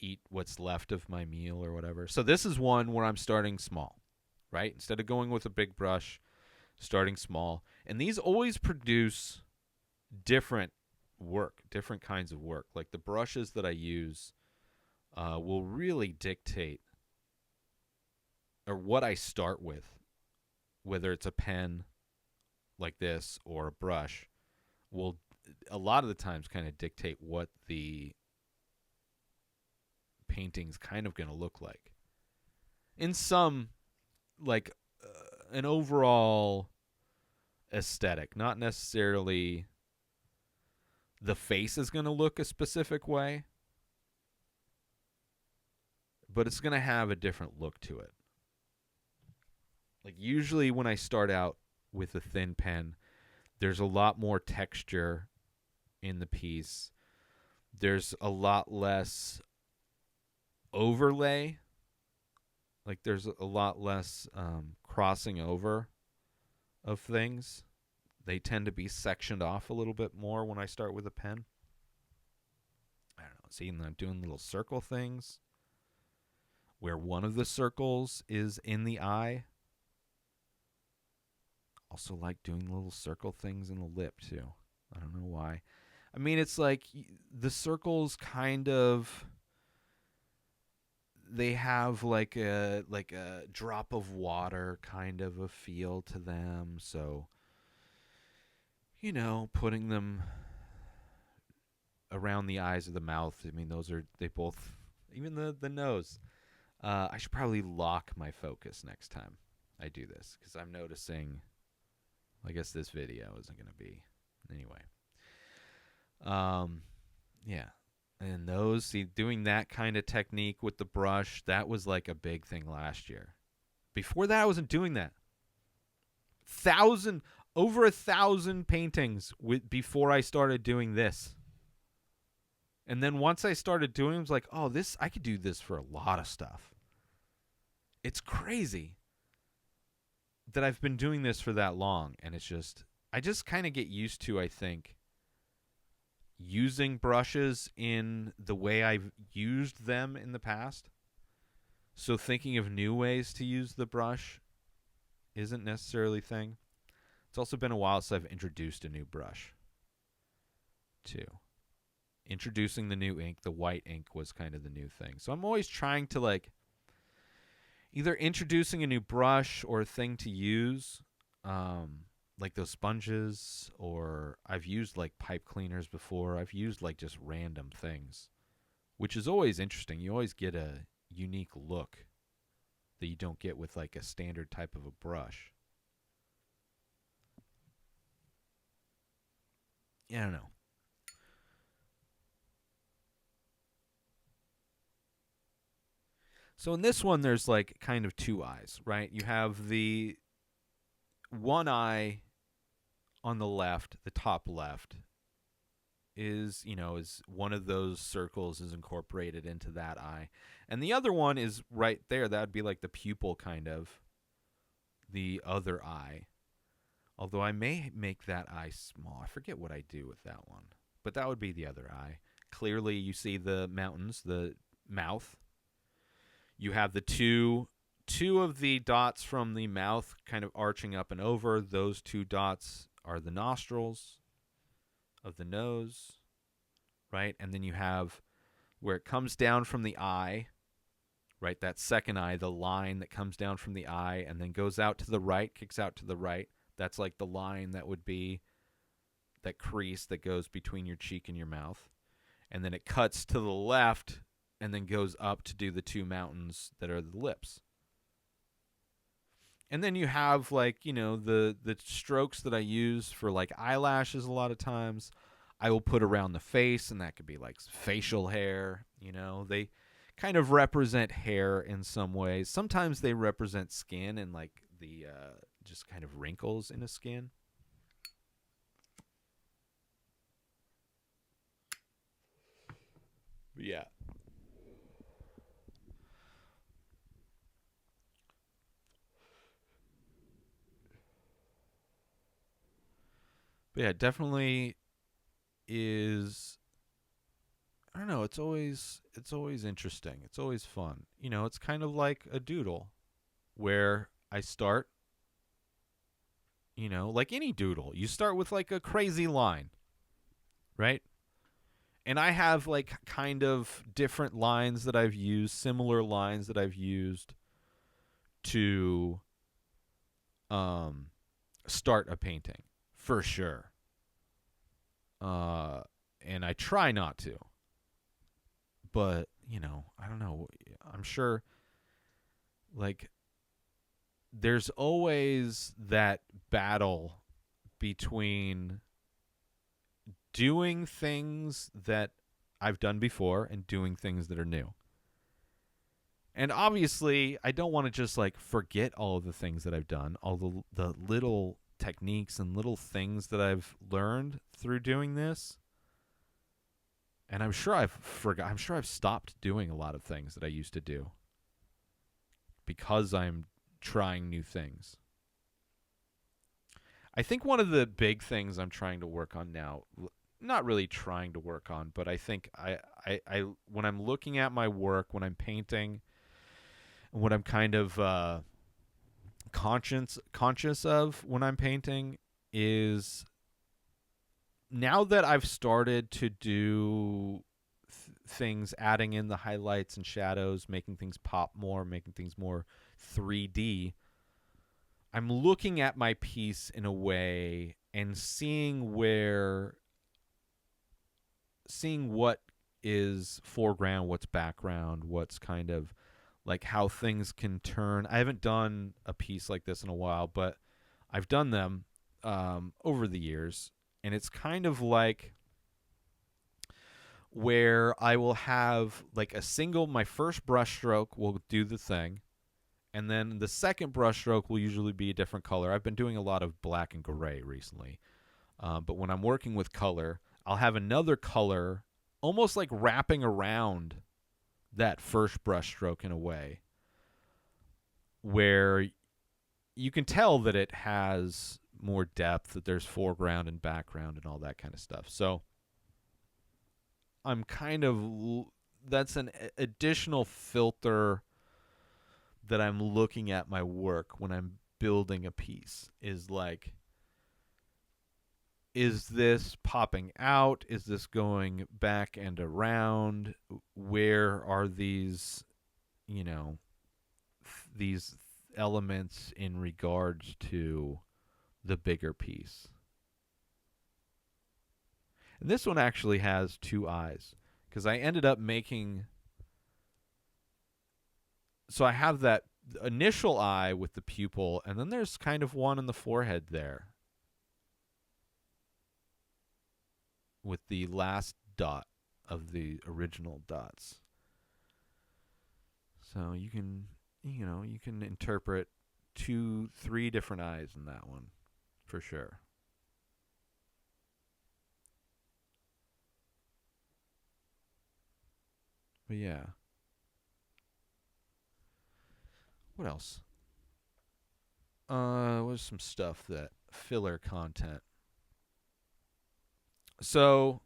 eat what's left of my meal or whatever. So this is one where I'm starting small, right? Instead of going with a big brush, starting small. And these always produce different kinds of work. Like the brushes that I use will really dictate, or what I start with, whether it's a pen like this or a brush, will a lot of the times kind of dictate what the painting's kind of going to look like. In some, an overall aesthetic, not necessarily the face is going to look a specific way, but it's going to have a different look to it. Usually when I start out with a thin pen, there's a lot more texture in the piece. There's a lot less overlay. There's a lot less crossing over of things. They tend to be sectioned off a little bit more when I start with a pen. I don't know. See, I'm doing little circle things where one of the circles is in the eye. Also like doing little circle things in the lip too. I don't know why. I mean, it's like the circles kind of, they have like a drop of water kind of a feel to them. So, putting them around the eyes of the mouth. I mean, they both, even the nose. I should probably lock my focus next time I do this, because I'm noticing, I guess this video isn't going to be, anyway. Yeah. And doing that kind of technique with the brush, that was like a big thing last year. Before that, I wasn't doing that. Over 1,000 paintings before I started doing this. And then once I started doing it, I was like, oh, I could do this for a lot of stuff. It's crazy. that I've been doing this for that long, and it's just I just kind of get used to, I think, using brushes in the way I've used them in the past. So thinking of new ways to use the brush isn't necessarily a thing. It's also been a while since I've introduced a new brush too. Introducing the new ink, the white ink was kind of the new thing. So I'm always trying to like either introducing a new brush or a thing to use, like those sponges, or I've used like pipe cleaners before. I've used like just random things, which is always interesting. You always get a unique look that you don't get with like a standard type of a brush. Yeah, I don't know. So in this one, there's like kind of two eyes, right? You have the one eye on the left, the top left, is one of those circles is incorporated into that eye. And the other one is right there. That would be like the pupil kind of, the other eye. Although I may make that eye small. I forget what I do with that one. But that would be the other eye. Clearly you see the mountains, the mouth. You have the two of the dots from the mouth kind of arching up and over. Those two dots are the nostrils of the nose, right? And then you have where it comes down from the eye, right? That second eye, the line that comes down from the eye and then goes out to the right, kicks out to the right. That's like the line that would be that crease that goes between your cheek and your mouth. And then it cuts to the left and then goes up to do the two mountains that are the lips. And then you have like, the strokes that I use for like eyelashes a lot of times. I will put around the face, and that could be like facial hair. They kind of represent hair in some ways. Sometimes they represent skin and like the just kind of wrinkles in a skin. Yeah. But yeah, definitely is. I don't know. It's always interesting. It's always fun. It's kind of like a doodle, where I start. Like any doodle, you start with like a crazy line, right? And I have like kind of different lines that I've used, similar lines that I've used to um start a painting for sure. Uh and I try not to. But, I don't know. I'm sure like there's always that battle between doing things that I've done before and doing things that are new. And obviously, I don't want to just like forget all of the things that I've done, all the little techniques and little things that I've learned through doing this. And I'm sure I've stopped doing a lot of things that I used to do because I'm trying new things. I think one of the big things I'm trying to work on now, not really trying to work on, but I think I when I'm looking at my work, when I'm painting, and what I'm kind of conscious of when I'm painting is now that I've started to do things, adding in the highlights and shadows, making things pop more, making things more 3D, I'm looking at my piece in a way and seeing what is foreground, what's background, what's kind of like how things can turn. I haven't done a piece like this in a while, but I've done them over the years, and it's kind of like where I will have like my first brush stroke will do the thing, and then the second brush stroke will usually be a different color. I've been doing a lot of black and gray recently, but when I'm working with color, I'll have another color almost like wrapping around that first brush stroke in a way where you can tell that it has more depth, that there's foreground and background and all that kind of stuff. So I'm kind of that's an additional filter that I'm looking at my work when I'm building a piece, is like, is this popping out? Is this going back and around? Where are these, you know, these elements in regards to the bigger piece? And this one actually has two eyes, because I ended up making. So I have that initial eye with the pupil, and then there's kind of one in the forehead there with the last dot of the original dots. So you can, you can interpret 2, 3 different eyes in that one for sure. But yeah. What else? Was some stuff that filler content. So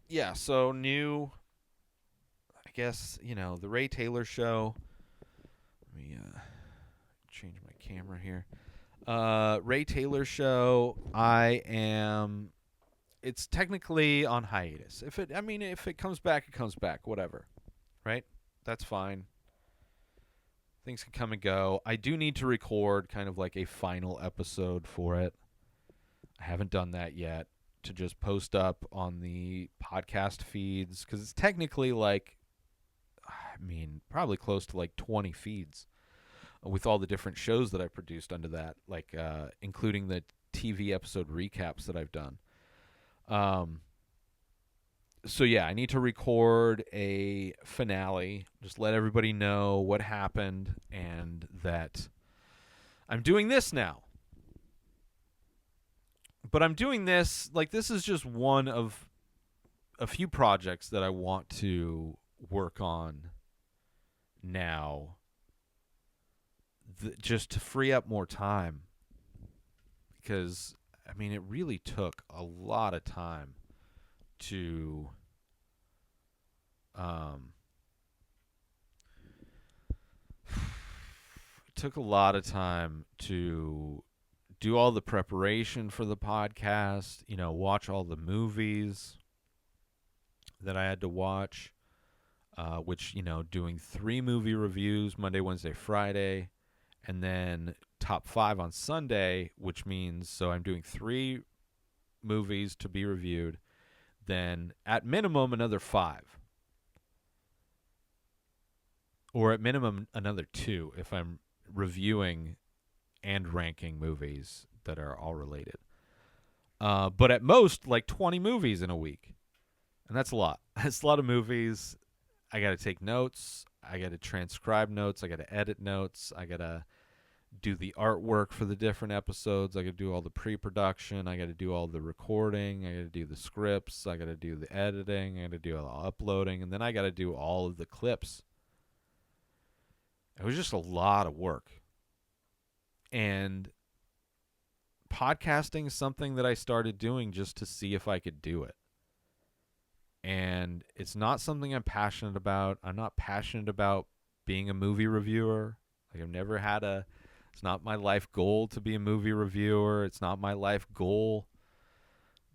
yeah, so new. I guess the Ray Taylor show. Let me change my camera here. Ray Taylor show. I am. It's technically on hiatus. If it comes back, it comes back. Whatever, right? That's fine. Things can come and go. I do need to record kind of like a final episode for it. I haven't done that yet, to just post up on the podcast feeds, because it's technically like, probably close to like 20 feeds with all the different shows that I produced under that, like including the TV episode recaps that I've done. So yeah, I need to record a finale, just let everybody know what happened and that I'm doing this now. But I'm doing this, like, this is just one of a few projects that I want to work on now, just to free up more time. Because, it really took a lot of time to took a lot of time to do all the preparation for the podcast, watch all the movies that I had to watch, which, doing 3 movie reviews Monday, Wednesday, Friday, and then top 5 on Sunday, which means, so I'm doing 3 movies to be reviewed, then at minimum another 5. Or at minimum another 2 if I'm reviewing and ranking movies that are all related. But at most, like 20 movies in a week. And that's a lot. That's a lot of movies. I got to take notes. I got to transcribe notes. I got to edit notes. I got to do the artwork for the different episodes. I got to do all the pre-production. I got to do all the recording. I got to do the scripts. I got to do the editing. I got to do all the uploading. And then I got to do all of the clips. It was just a lot of work. And podcasting is something that I started doing just to see if I could do it. And it's not something I'm passionate about. I'm not passionate about being a movie reviewer. Like, I've never had it's not my life goal to be a movie reviewer. It's not my life goal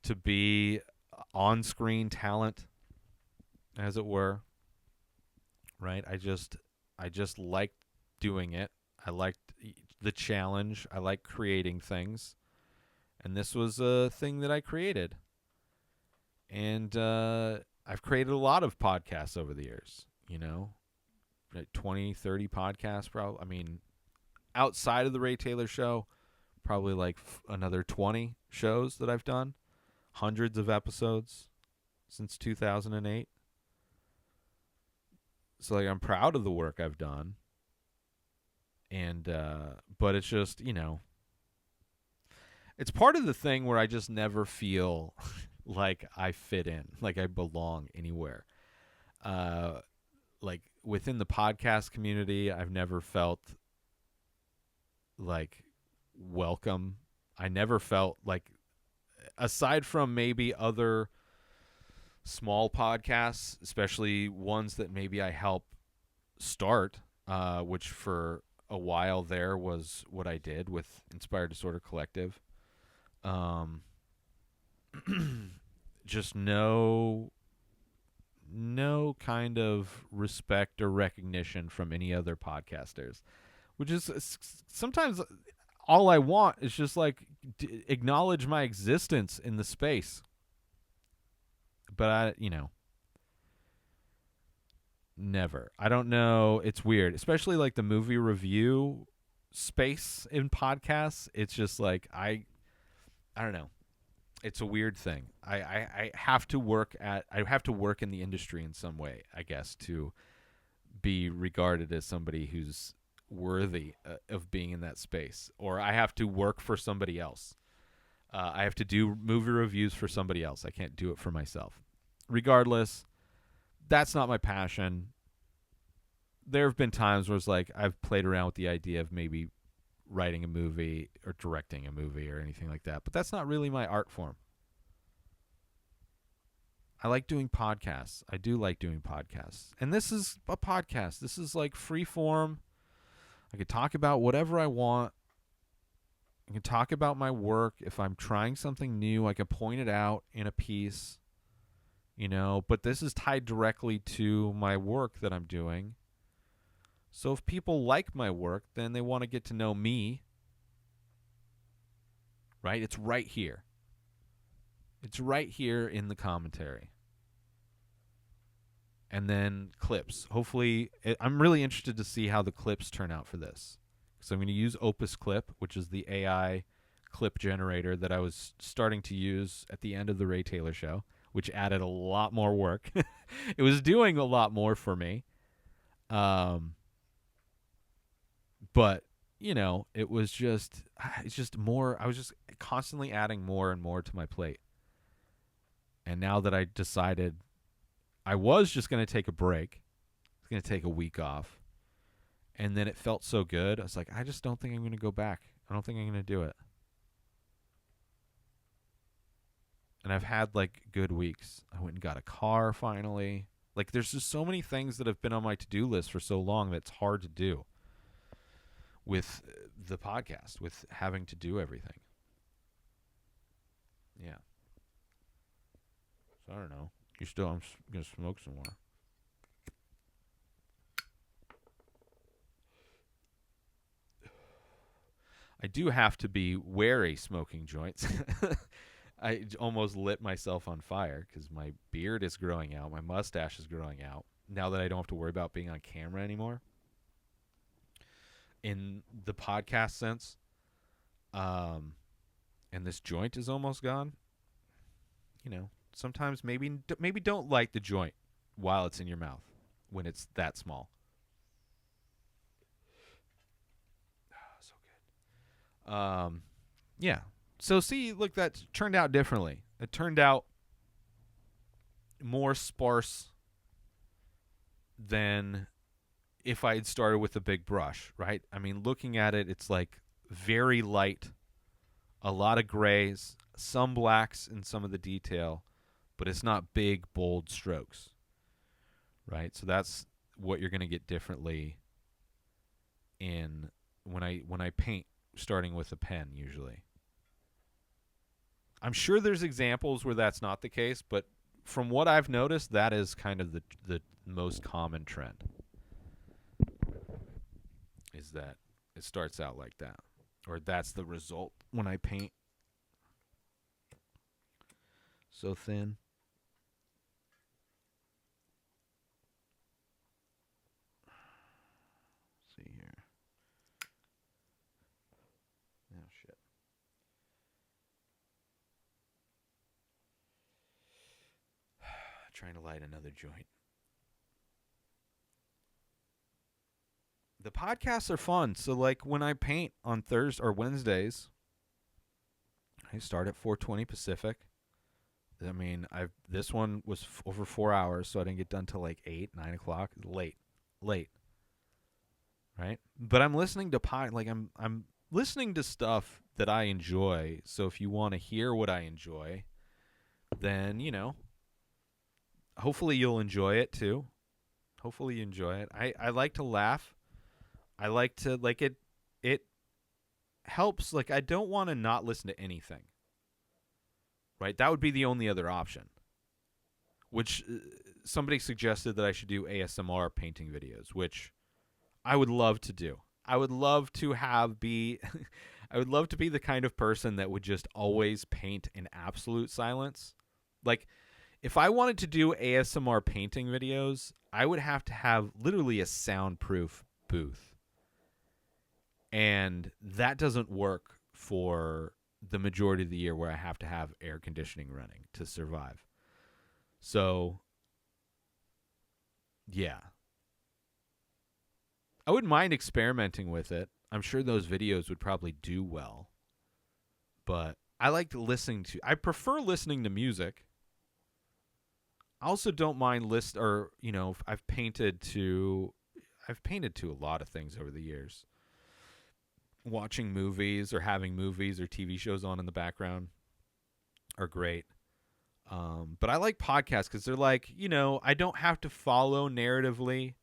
to be on-screen talent, as it were. Right? I just liked doing it. I liked the challenge. I like creating things. And this was a thing that I created. And I've created a lot of podcasts over the years, 20, 30 podcasts probably. Outside of the Ray Taylor show, probably like another 20 shows that I've done. Hundreds of episodes since 2008. So, like, I'm proud of the work I've done. And, but it's just, it's part of the thing where I just never feel like I fit in, like I belong anywhere. Like, within the podcast community, I've never felt like welcome. I never felt like, aside from maybe other small podcasts, especially ones that maybe I help start, which for a while there was what I did with Inspired Disorder Collective. Um, just no kind of respect or recognition from any other podcasters, which is sometimes all I want is just like acknowledge my existence in the space. But never. I don't know. It's weird, especially like the movie review space in podcasts. It's just like I don't know. It's a weird thing. I have to work in the industry in some way, I guess, to be regarded as somebody who's worthy of being in that space, or I have to work for somebody else. I have to do movie reviews for somebody else. I can't do it for myself. Regardless, that's not my passion. There have been times where it's like I've played around with the idea of maybe writing a movie or directing a movie or anything like that, but that's not really my art form. I like doing podcasts. I do like doing podcasts. And this is a podcast. This is like free form. I could talk about whatever I want. I can talk about my work. If I'm trying something new, I can point it out in a piece, but this is tied directly to my work that I'm doing. So if people like my work, then they want to get to know me, right? It's right here. It's right here in the commentary. And then clips. Hopefully, I'm really interested to see how the clips turn out for this. So I'm going to use Opus Clip, which is the AI clip generator that I was starting to use at the end of the Ray Taylor show, which added a lot more work. It was doing a lot more for me. But it's just more. I was just constantly adding more and more to my plate. And now that I decided I was just going to take a break, I was going to take a week off, and then it felt so good. I was like, I just don't think I'm going to go back. I don't think I'm going to do it. And I've had like good weeks. I went and got a car finally. Like there's just so many things that have been on my to-do list for so long that it's hard to do with the podcast, with having to do everything. Yeah. So I don't know. I'm going to smoke some more. I do have to be wary smoking joints. I almost lit myself on fire because my beard is growing out. My mustache is growing out. Now that I don't have to worry about being on camera anymore. In the podcast sense. And this joint is almost gone. Sometimes maybe don't light the joint while it's in your mouth when it's that small. So good. Yeah. So see, look, that turned out differently. It turned out more sparse than if I had started with a big brush, right? I mean, looking at it, it's like very light, a lot of grays, some blacks in some of the detail, but it's not big, bold strokes, right? So that's what you're going to get differently in when I paint, starting with a pen usually. I'm sure there's examples where that's not the case, but from what I've noticed, that is kind of the most common trend, is that it starts out like that, or that's the result when I paint so thin. Let's see here. Oh, shit. Trying to light another joint. The podcasts are fun. So like when I paint on Thursdays or Wednesdays, I start at 4:20 Pacific. I mean, this one was over 4 hours, so I didn't get done till like 8, 9 o'clock. Late, right? But I'm listening to I'm listening to stuff that I enjoy. So if you want to hear what I enjoy, then, hopefully you'll enjoy it too. Hopefully you enjoy it. I like to laugh. I like to like it helps. Like, I don't want to not listen to anything. Right? That would be the only other option. Which somebody suggested that I should do ASMR painting videos, which I would love to do. I would love to have be I would love to be the kind of person that would just always paint in absolute silence. Like, if I wanted to do ASMR painting videos, I would have to have literally a soundproof booth. And that doesn't work for the majority of the year where I have to have air conditioning running to survive. So, yeah. I wouldn't mind experimenting with it. I'm sure those videos would probably do well. But I prefer listening to music. I also don't mind I've painted to a lot of things over the years. Watching movies or having movies or TV shows on in the background are great. But I like podcasts because they're like, I don't have to follow narratively.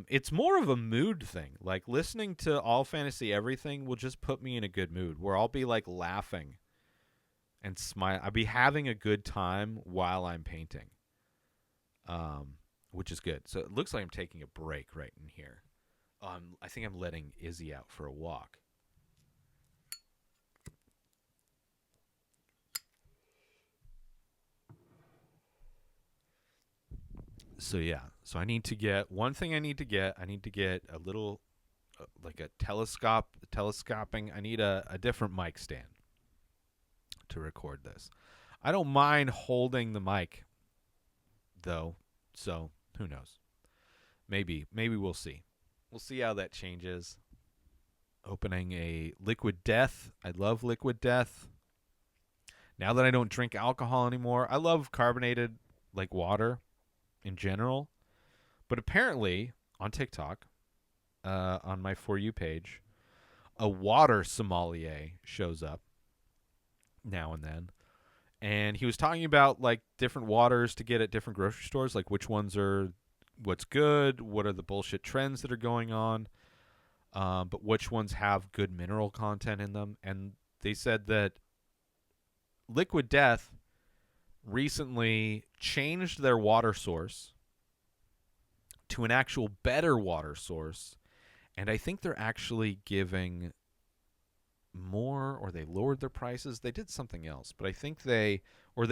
It's more of a mood thing. Like, listening to All Fantasy Everything will just put me in a good mood where I'll be like laughing and smile. I'll be having a good time while I'm painting, which is good. So it looks like I'm taking a break right in here. I think I'm letting Izzy out for a walk. So yeah, so I need to get one thing. I need to get a little like a telescoping. I need a different mic stand to record this. I don't mind holding the mic though, so who knows? Maybe we'll see. We'll see how that changes. Opening a Liquid Death. I love Liquid Death. Now that I don't drink alcohol anymore, I love carbonated like water in general. But apparently on TikTok, on my For You page, a water sommelier shows up now and then. And he was talking about like different waters to get at different grocery stores, like which ones are what's good, what are the bullshit trends that are going on, but which ones have good mineral content in them. And they said that Liquid Death recently changed their water source to an actual better water source. And I think they're actually giving more, or they lowered their prices. They did something else, but I think they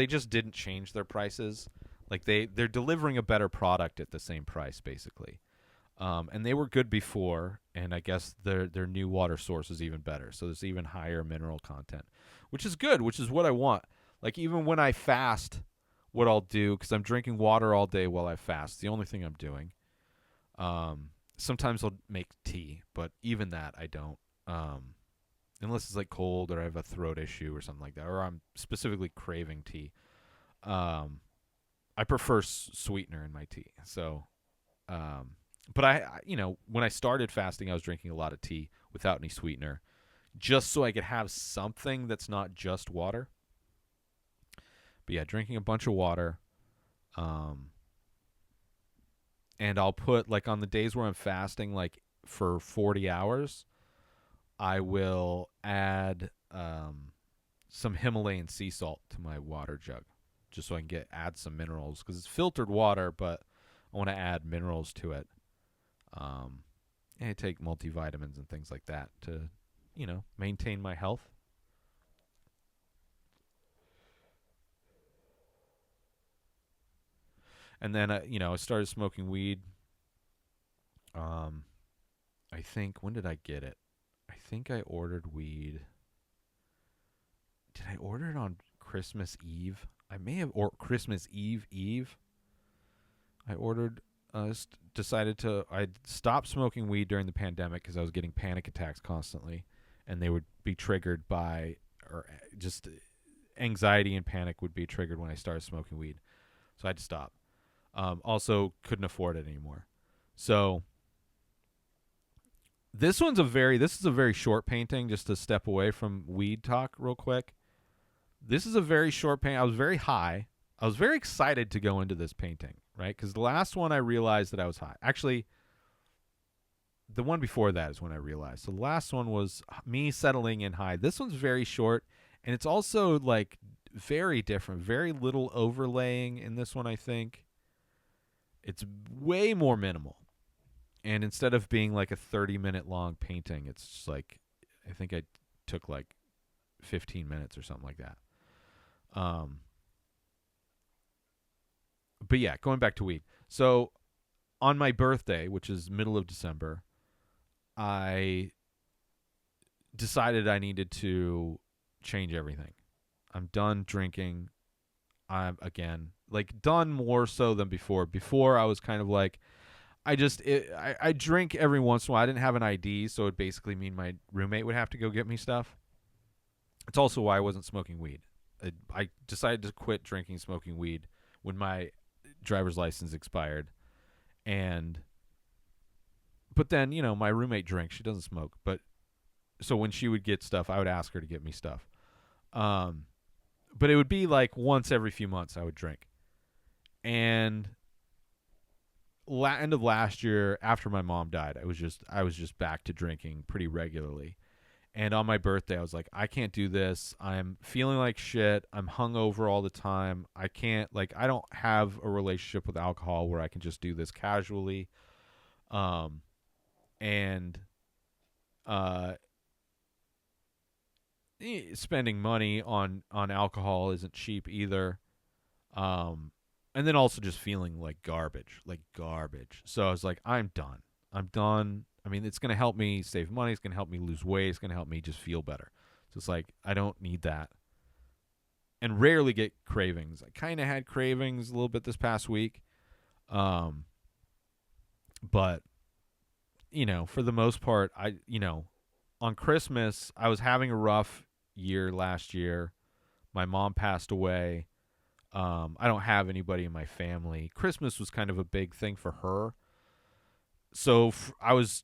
just didn't change their prices. Like, they're delivering a better product at the same price, basically. And they were good before, and I guess their new water source is even better. So there's even higher mineral content, which is good, which is what I want. Like, even when I fast, what I'll do, because I'm drinking water all day while I fast, the only thing I'm doing. Sometimes I'll make tea, but even that I don't. Unless it's like cold or I have a throat issue or something like that, or I'm specifically craving tea. I prefer sweetener in my tea. So, but when I started fasting, I was drinking a lot of tea without any sweetener, just so I could have something that's not just water. But yeah, drinking a bunch of water. And I'll put, like, on the days where I'm fasting, like for 40 hours, I will add some Himalayan sea salt to my water jug, just so I can add some minerals, because it's filtered water, but I want to add minerals to it. And I take multivitamins and things like that to, maintain my health. And then, I started smoking weed. I think, when did I get it? I think I ordered weed. Did I order it on Christmas Eve? I may have, or Christmas Eve. I ordered, I stopped smoking weed during the pandemic because I was getting panic attacks constantly, and they would be triggered by, or just anxiety and panic would be triggered when I started smoking weed. So I had to stop. Also couldn't afford it anymore. So This is a very short painting, just to step away from weed talk real quick. This is a very short painting. I was very high. I was very excited to go into this painting, right? Because the last one I realized that I was high. Actually, the one before that is when I realized. So the last one was me settling in high. This one's very short, and it's also like very different. Very little overlaying in this one, I think. It's way more minimal. And instead of being like a 30-minute long painting, it's just like, I think I took like 15 minutes or something like that. But yeah, going back to weed. So on my birthday, which is middle of December, I decided I needed to change everything. I'm done drinking. I'm again like done more so than before. Before I was kind of like, I drink every once in a while. I didn't have an ID, so it basically mean my roommate would have to go get me stuff. It's also why I wasn't smoking weed. I decided to quit drinking, smoking weed when my driver's license expired, but then my roommate drinks. She doesn't smoke, but so when she would get stuff, I would ask her to get me stuff. But it would be like once every few months I would drink, and end of last year, after my mom died, I was just back to drinking pretty regularly. And on my birthday, I was like, I can't do this. I'm feeling like shit. I'm hungover all the time. I can't, like, I don't have a relationship with alcohol where I can just do this casually. And spending money on alcohol isn't cheap either. And then also just feeling like garbage. So I was like, I'm done. I mean, it's going to help me save money. It's going to help me lose weight. It's going to help me just feel better. So it's like, I don't need that. And rarely get cravings. I kind of had cravings a little bit this past week. But, for the most part, on Christmas, I was having a rough year last year. My mom passed away. I don't have anybody in my family. Christmas was kind of a big thing for her. So I was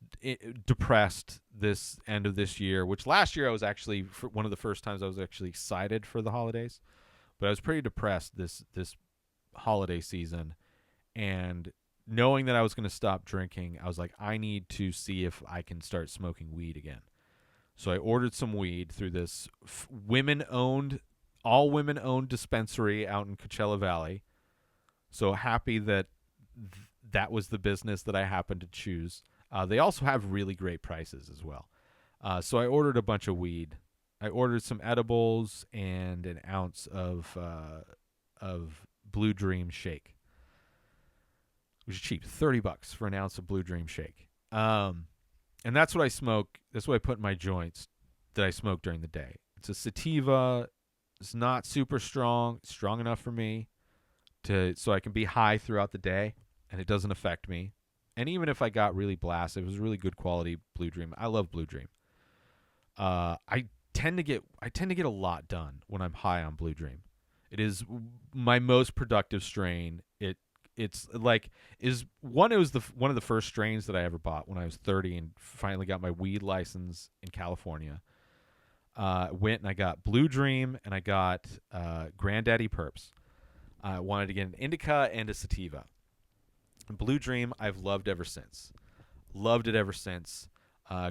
depressed this end of this year, which last year I was actually, for one of the first times I was actually excited for the holidays. But I was pretty depressed this holiday season. And knowing that I was going to stop drinking, I was like, I need to see if I can start smoking weed again. So I ordered some weed through this all women-owned dispensary out in Coachella Valley. So happy that that was the business that I happened to choose. They also have really great prices as well. So I ordered a bunch of weed. I ordered some edibles and an ounce of Blue Dream Shake, which is cheap, $30 for an ounce of Blue Dream Shake. And that's what I smoke. That's what I put in my joints that I smoke during the day. It's a sativa. It's not super strong. It's strong enough for me so I can be high throughout the day, and it doesn't affect me. And even if I got really blasted, it was really good quality Blue Dream. I love Blue Dream. I tend to get a lot done when I'm high on Blue Dream. It is my most productive strain. It was one of the first strains that I ever bought when I was 30 and finally got my weed license in California. Went and I got Blue Dream and I got Granddaddy Purps. I wanted to get an indica and a sativa. Blue Dream I've loved ever since. Loved it ever since.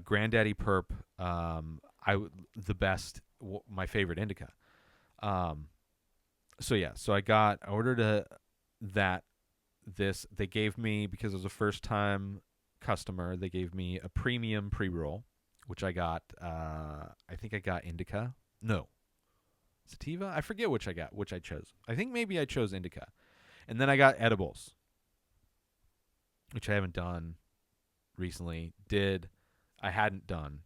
Granddaddy Perp, the best, my favorite indica. So I ordered this. They gave me, because it was a first time customer, they gave me a premium pre-roll, which I got. I think I got indica. No, sativa. I forget which I chose. I think maybe I chose indica, and then I got edibles, which I haven't done recently. I hadn't done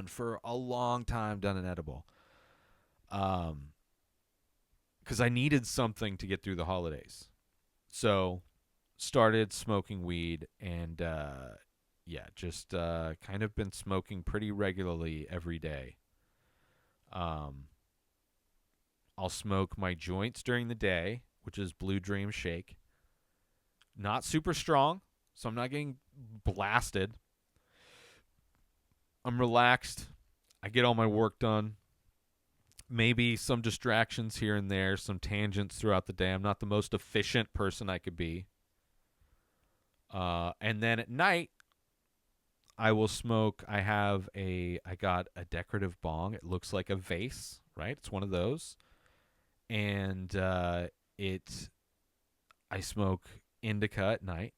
for a long time. Done an edible, because I needed something to get through the holidays. So started smoking weed and just kind of been smoking pretty regularly every day. I'll smoke my joints during the day, which is Blue Dream Shake. Not super strong, so I'm not getting blasted. I'm relaxed. I get all my work done. Maybe some distractions here and there, some tangents throughout the day. I'm not the most efficient person I could be. And then at night, I will smoke. I got a decorative bong. It looks like a vase, right? It's one of those. And it, I smoke indica at night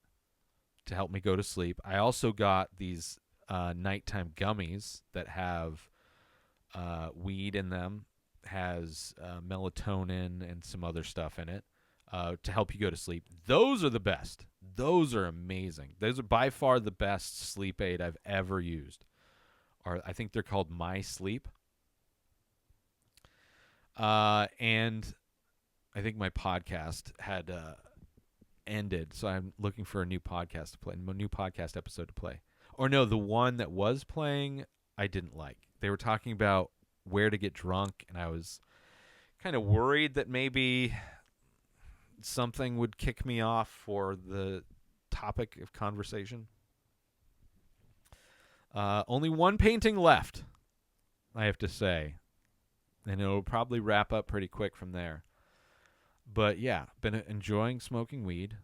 to help me go to sleep. I also got these nighttime gummies that have weed in them, has melatonin and some other stuff in it to help you go to sleep. Those are the best. Those are amazing. Those are by far the best sleep aid I've ever used. Or I think they're called My Sleep. And I think my podcast had ended, so I'm looking for a new podcast to play, a new podcast episode to play. Or no, the one that was playing, I didn't like. They were talking about where to get drunk, and I was kind of worried that maybe something would kick me off for the topic of conversation. Only one painting left, I have to say, and it'll probably wrap up pretty quick from there. But yeah, been enjoying smoking weed,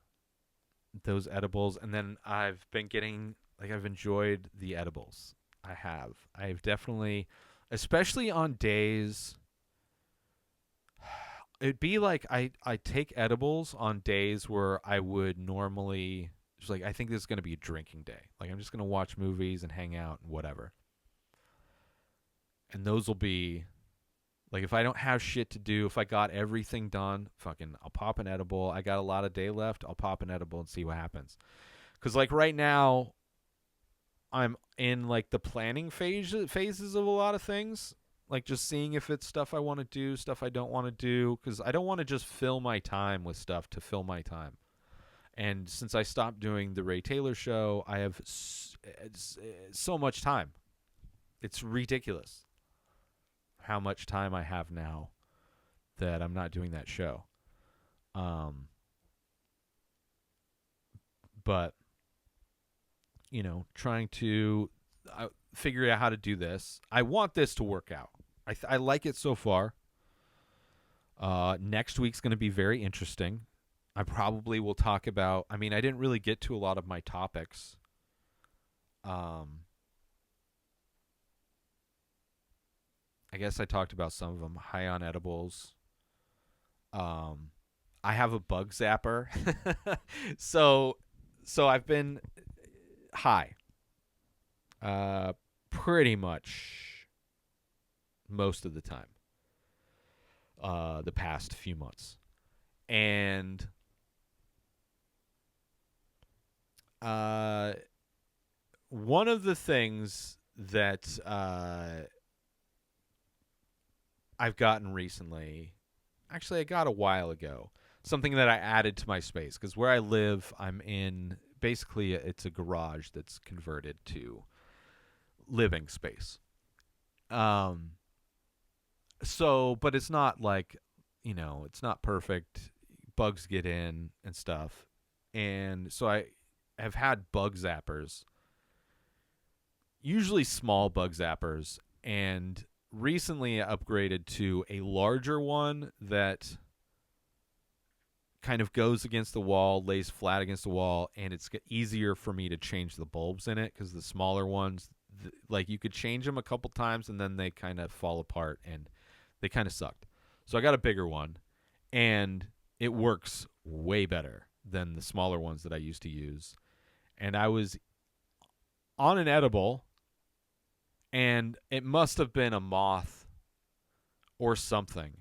those edibles, and then I've been getting, like, I've enjoyed the edibles. I've definitely, especially on days, it'd be like I take edibles on days where I would normally, just like, I think this is going to be a drinking day. Like, I'm just going to watch movies and hang out and whatever. And those will be, like, if I don't have shit to do, if I got everything done, fucking, I'll pop an edible. I got a lot of day left. I'll pop an edible and see what happens. Because, like, right now, I'm in, like, the planning phases of a lot of things. Like, just seeing if it's stuff I want to do, stuff I don't want to do. Because I don't want to just fill my time with stuff to fill my time. And since I stopped doing the Ray Taylor show, I have so much time. It's ridiculous how much time I have now that I'm not doing that show. But, you know, trying to figure out how to do this. I want this to work out. I like it so far. Next week's going to be very interesting. I probably will talk about, I mean, I didn't really get to a lot of my topics. I guess I talked about some of them. High on edibles. I have a bug zapper. so I've been high. Pretty much most of the time. The past few months. And one of the things that I've gotten recently, actually I got a while ago, something that I added to my space, because where I live, I'm in, basically it's a garage that's converted to living space. So, but it's not like, you know, it's not perfect. Bugs get in and stuff. And so I have had bug zappers, usually small bug zappers, and recently upgraded to a larger one that kind of goes against the wall, lays flat against the wall, and it's easier for me to change the bulbs in it, because the smaller ones, like, you could change them a couple times and then they kind of fall apart and they kind of sucked. So I got a bigger one, and it works way better than the smaller ones that I used to use. And I was on an edible, and it must have been a moth or something.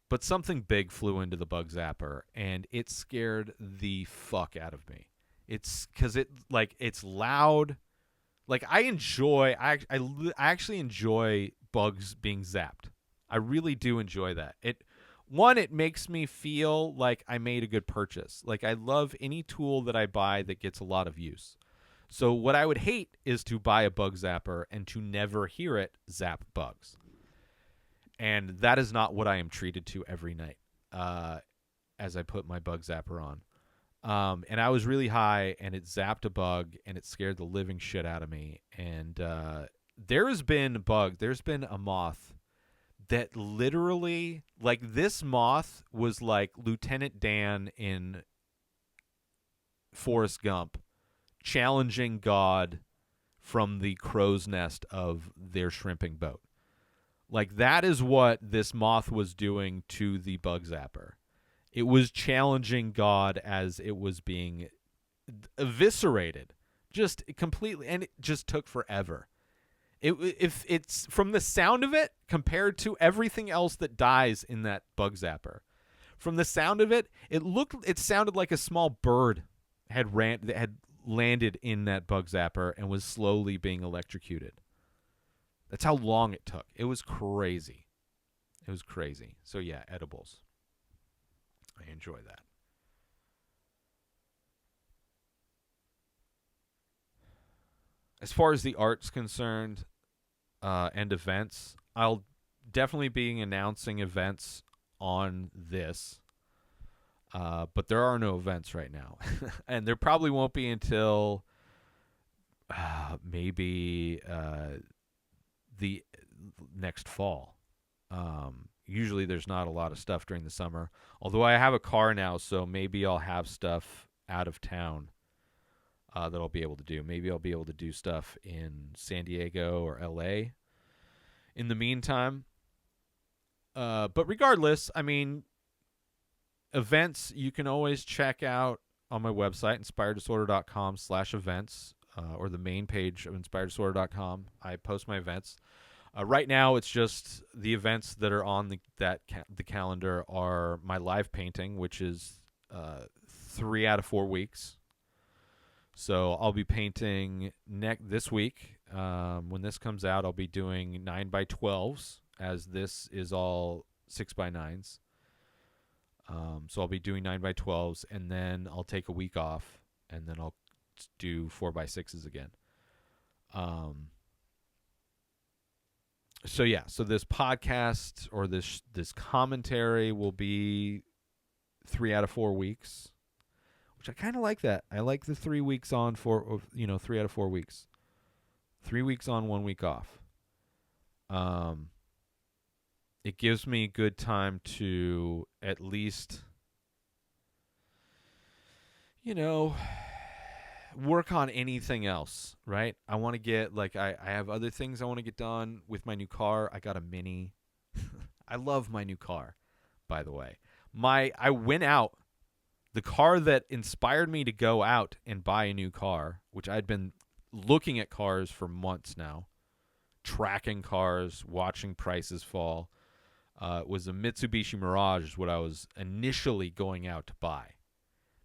But something big flew into the bug zapper, and it scared the fuck out of me. It's because it's loud. Like, I actually enjoy bugs being zapped. I really do enjoy that. It makes me feel like I made a good purchase. Like, I love any tool that I buy that gets a lot of use. So what I would hate is to buy a bug zapper and to never hear it zap bugs. And that is not what I am treated to every night as I put my bug zapper on. And I was really high, and it zapped a bug, and it scared the living shit out of me. And there's been a moth that literally, like, this moth was like Lieutenant Dan in Forrest Gump challenging God from the crow's nest of their shrimping boat. Like, that is what this moth was doing to the bug zapper. It was challenging God as it was being eviscerated, just completely, and it just took forever. If it's from the sound of it compared to everything else that dies in that bug zapper, from the sound of it, it sounded like a small bird had landed in that bug zapper and was slowly being electrocuted. That's how long it took. It was crazy. It was crazy. So yeah, edibles. I enjoy that. As far as the art's concerned, and events, I'll definitely be announcing events on this. But there are no events right now. And there probably won't be until maybe the next fall. Usually there's not a lot of stuff during the summer. Although I have a car now, so maybe I'll have stuff out of town that I'll be able to do. Maybe I'll be able to do stuff in San Diego or LA in the meantime. But regardless, I mean, events you can always check out on my website, inspireddisorder.com/events, or the main page of inspireddisorder.com. I post my events. Right now, it's just the events that are on the calendar are my live painting, which is 3 out of 4 weeks. So I'll be painting this week. When this comes out, I'll be doing 9x12s, as this is all 6x9s. So I'll be doing 9x12s, and then I'll take a week off, and then I'll do 4x6s again. So yeah, so this podcast or this commentary will be 3 out of 4 weeks, which I kind of like that. I like the 3 weeks on 3 out of 4 weeks. 3 weeks on, 1 week off. It gives me good time to at least, work on anything else, right? I want to get, I have other things I want to get done with my new car. I got a Mini. I love my new car, by the way. I went out. The car that inspired me to go out and buy a new car, which I'd been looking at cars for months now, tracking cars, watching prices fall, was a Mitsubishi Mirage, is what I was initially going out to buy,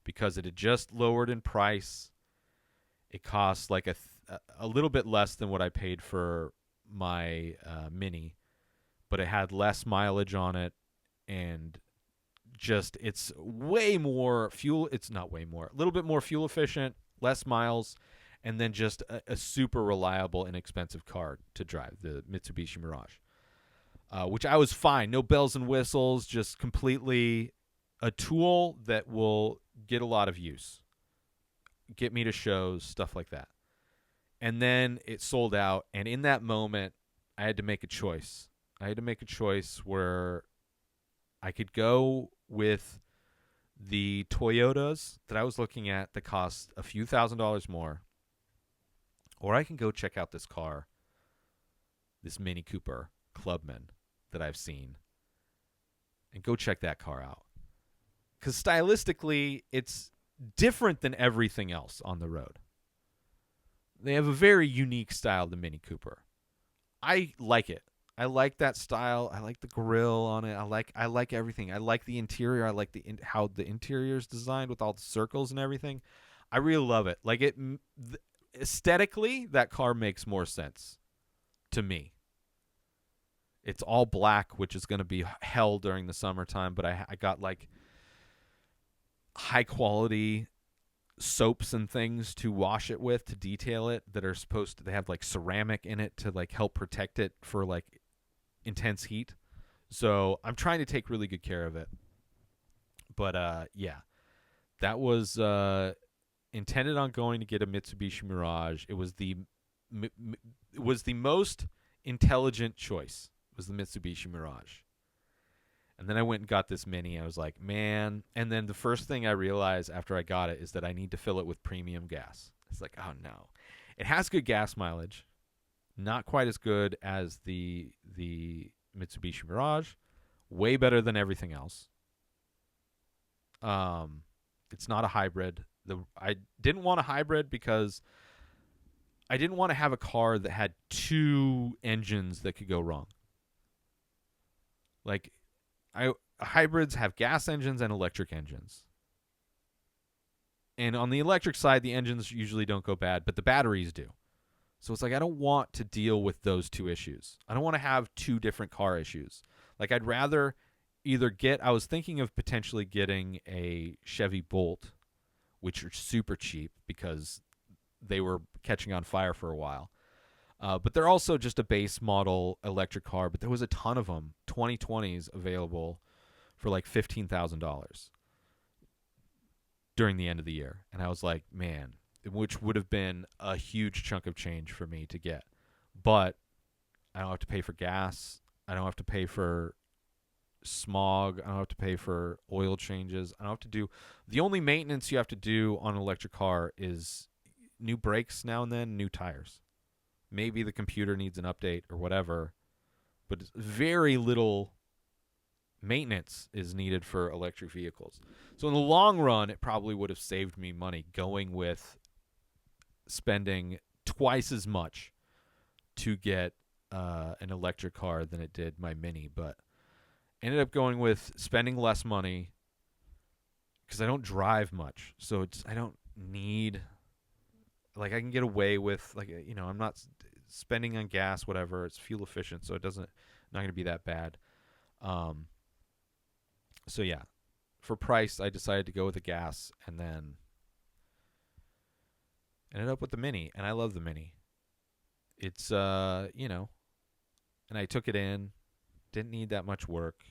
because it had just lowered in price. It cost like a little bit less than what I paid for my Mini, but it had less mileage on it, and just it's way more fuel. It's not way more, a little bit more fuel efficient, less miles, and then just a super reliable, inexpensive car to drive, the Mitsubishi Mirage, which I was fine. No bells and whistles, just completely a tool that will get a lot of use. Get me to shows, stuff like that. And then it sold out, and in that moment, I had to make a choice. I had to make a choice where I could go with the Toyotas that I was looking at that cost a few $1,000s more, or I can go check out this car, this Mini Cooper Clubman that I've seen, and go check that car out. Because stylistically, it's different than everything else on the road. They have a very unique style, the Mini Cooper. I like it. I like that style. I like the grille on it. I like everything. I like the interior. I like how the interior is designed with all the circles and everything. I really love it. Like, aesthetically, that car makes more sense to me. It's all black, which is going to be hell during the summertime, but I got like high quality soaps and things to wash it with, to detail it, that are supposed to, they have like ceramic in it to like help protect it for like intense heat. So I'm trying to take really good care of it. But yeah, That was intended on going to get a Mitsubishi Mirage. It was the most intelligent choice. Was the Mitsubishi Mirage. And then I went and got this Mini. I was like, man. And then the first thing I realized after I got it is that I need to fill it with premium gas. It's like, oh no. It has good gas mileage. Not quite as good as the Mitsubishi Mirage. Way better than everything else. It's not a hybrid. I didn't want a hybrid because I didn't want to have a car that had two engines that could go wrong. Like, hybrids have gas engines and electric engines. And on the electric side, the engines usually don't go bad, but the batteries do. So it's like I don't want to deal with those two issues. I don't want to have two different car issues. Like I'd rather I was thinking of potentially getting a Chevy Bolt, which are super cheap because they were catching on fire for a while. But they're also just a base model electric car, but there was a ton of them, 2020s available for like $15,000 during the end of the year. And I was like, man, which would have been a huge chunk of change for me to get. But I don't have to pay for gas. I don't have to pay for smog. I don't have to pay for oil changes. I don't have to do... The only maintenance you have to do on an electric car is new brakes now and then, new tires. Maybe the computer needs an update or whatever, but very little maintenance is needed for electric vehicles. So in the long run, it probably would have saved me money going with spending twice as much to get an electric car than it did my Mini, but ended up going with spending less money because I don't drive much. So I don't need... Like, I can get away with, like, you know, I'm not spending on gas, whatever. It's fuel efficient, so not going to be that bad. So, yeah. For price, I decided to go with the gas and then ended up with the Mini. And I love the Mini. It's, you know, and I took it in. Didn't need that much work.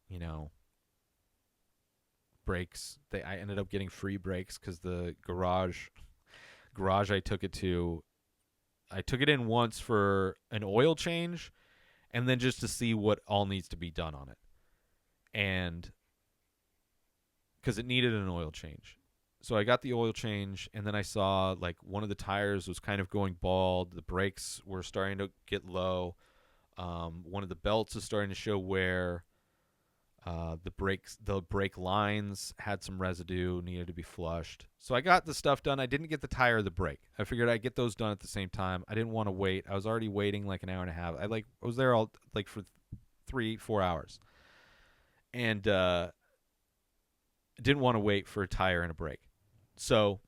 You know, brakes. I ended up getting free brakes because the garage I took it in once for an oil change and then just to see what all needs to be done on it. And because it needed an oil change. So I got the oil change and then I saw like one of the tires was kind of going bald. The brakes were starting to get low. One of the belts is starting to show wear. The brake lines had some residue, needed to be flushed. So I got the stuff done. I didn't get the tire or the brake. I figured I'd get those done at the same time. I didn't want to wait. I was already waiting like an hour and a half. I was there all like for 3-4 hours, and didn't want to wait for a tire and a brake. So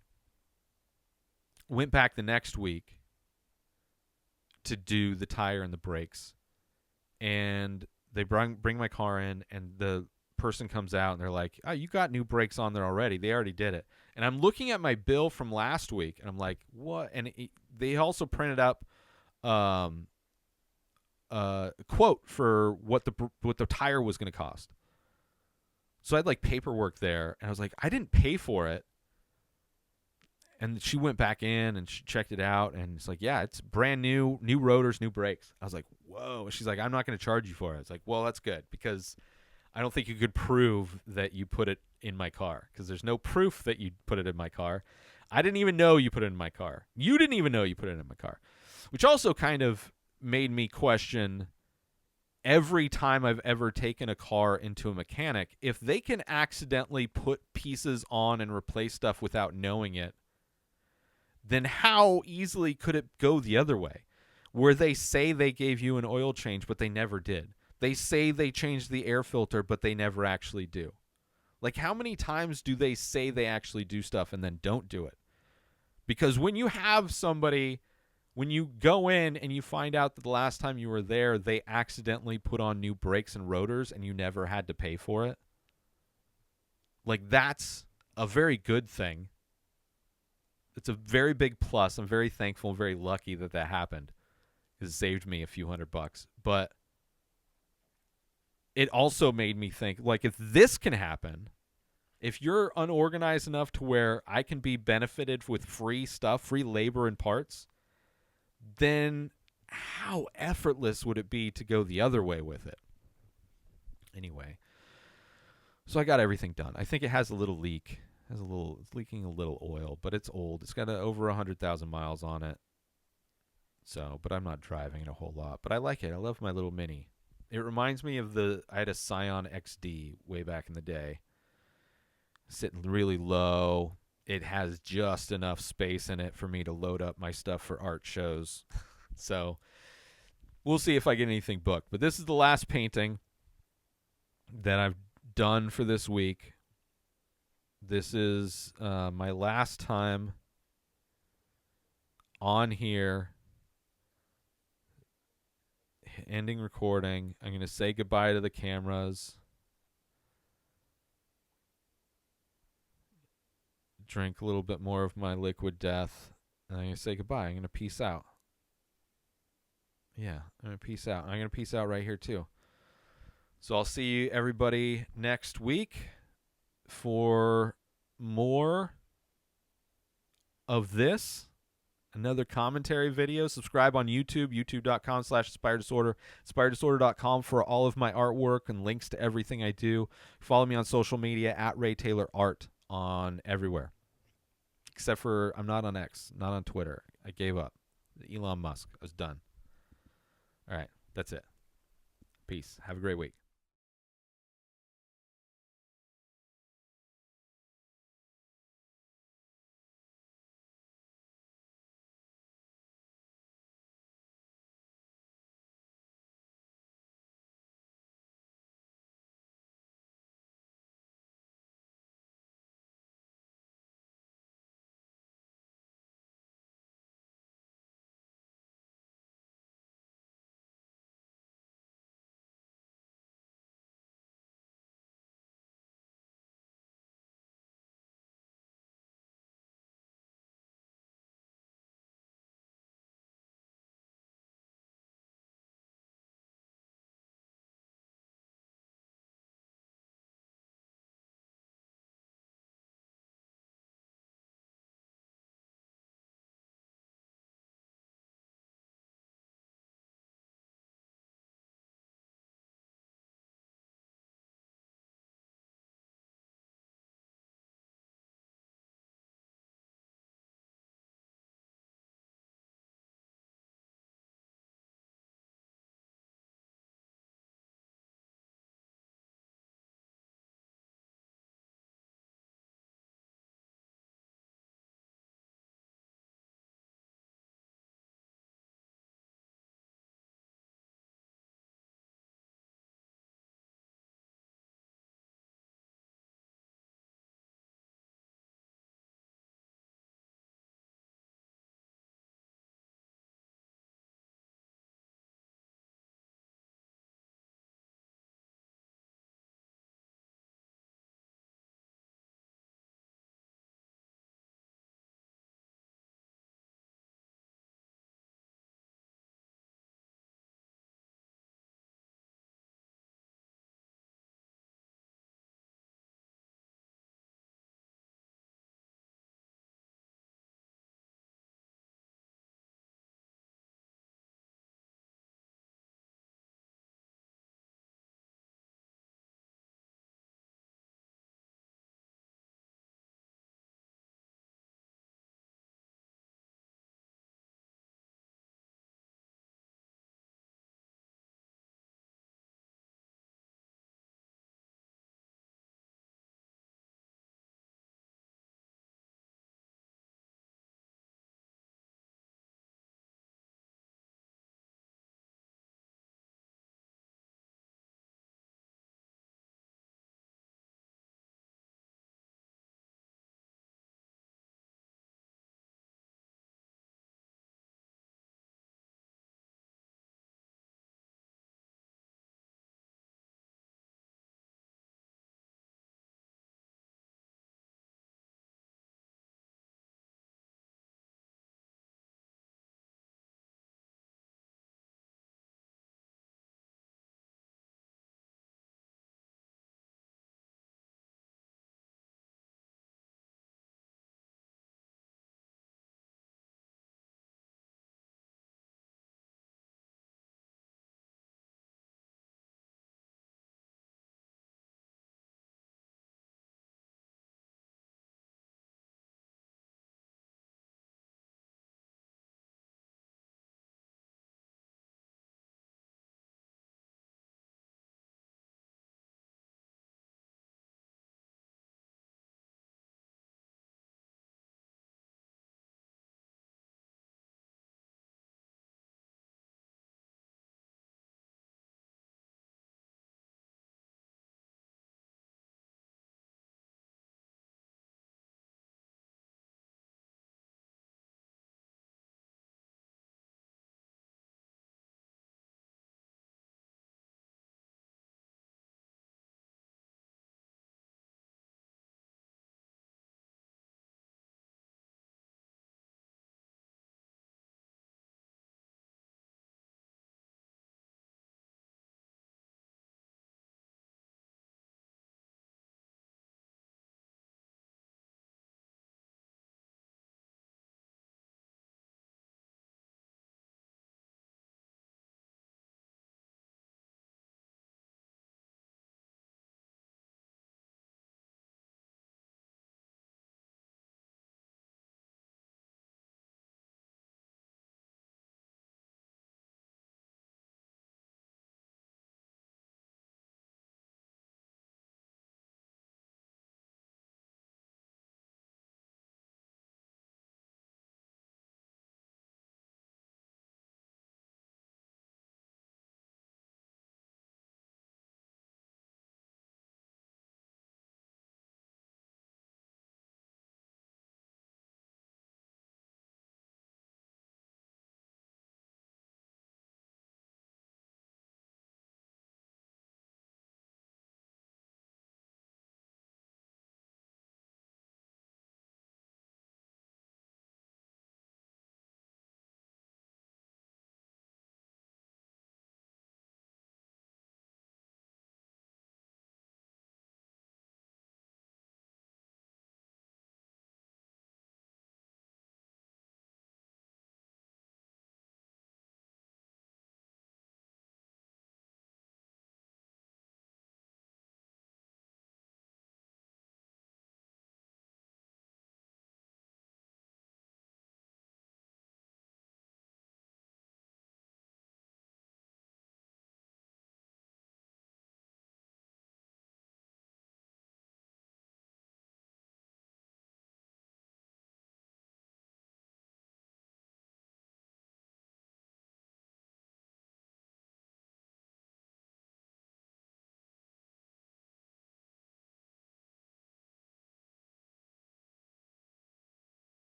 went back the next week to do the tire and the brakes, and they bring my car in, and the person comes out, and they're like, oh, you got new brakes on there already. They already did it. And I'm looking at my bill from last week, and I'm like, what? And they also printed up a quote for what the tire was going to cost. So I had like paperwork there, and I was like, I didn't pay for it. And she went back in and she checked it out, and it's like, yeah, it's brand new rotors, new brakes. I was like, whoa. She's like, I'm not going to charge you for it. It's like, well, that's good because I don't think you could prove that you put it in my car because there's no proof that you put it in my car. I didn't even know you put it in my car. You didn't even know you put it in my car, which also kind of made me question every time I've ever taken a car into a mechanic, if they can accidentally put pieces on and replace stuff without knowing it, then how easily could it go the other way, where they say they gave you an oil change, but they never did? They say they changed the air filter, but they never actually do. Like, how many times do they say they actually do stuff and then don't do it? Because when you have somebody, when you go in and you find out that the last time you were there, they accidentally put on new brakes and rotors and you never had to pay for it, like, that's a very good thing. It's a very big plus. I'm very thankful and very lucky that happened. It saved me a few $100. But it also made me think, like, if this can happen, If you're unorganized enough to where I can be benefited with free stuff, free labor and parts, then how effortless would it be to go the other way with it? Anyway, so I got everything done. I think it has a little leak. It's leaking a little oil, but it's old. It's got over 100,000 miles on it. So, but I'm not driving it a whole lot. But I like it. I love my little Mini. It reminds me of I had a Scion XD way back in the day. Sitting really low. It has just enough space in it for me to load up my stuff for art shows. So, we'll see if I get anything booked. But this is the last painting that I've done for this week. This is my last time on here. Ending recording. I'm going to say goodbye to the cameras. Drink a little bit more of my liquid death. And I'm going to say goodbye. I'm going to peace out. Yeah, I'm going to peace out. I'm going to peace out right here too. So I'll see you everybody next week for more of this. Another commentary video. Subscribe on YouTube, youtube.com/inspireddisorder, inspireddisorder.com for all of my artwork and links to everything I do. Follow me on social media at Ray Taylor Art on everywhere. Except for I'm not on X, not on Twitter. I gave up. Elon Musk. I was done. All right, that's it. Peace. Have a great week.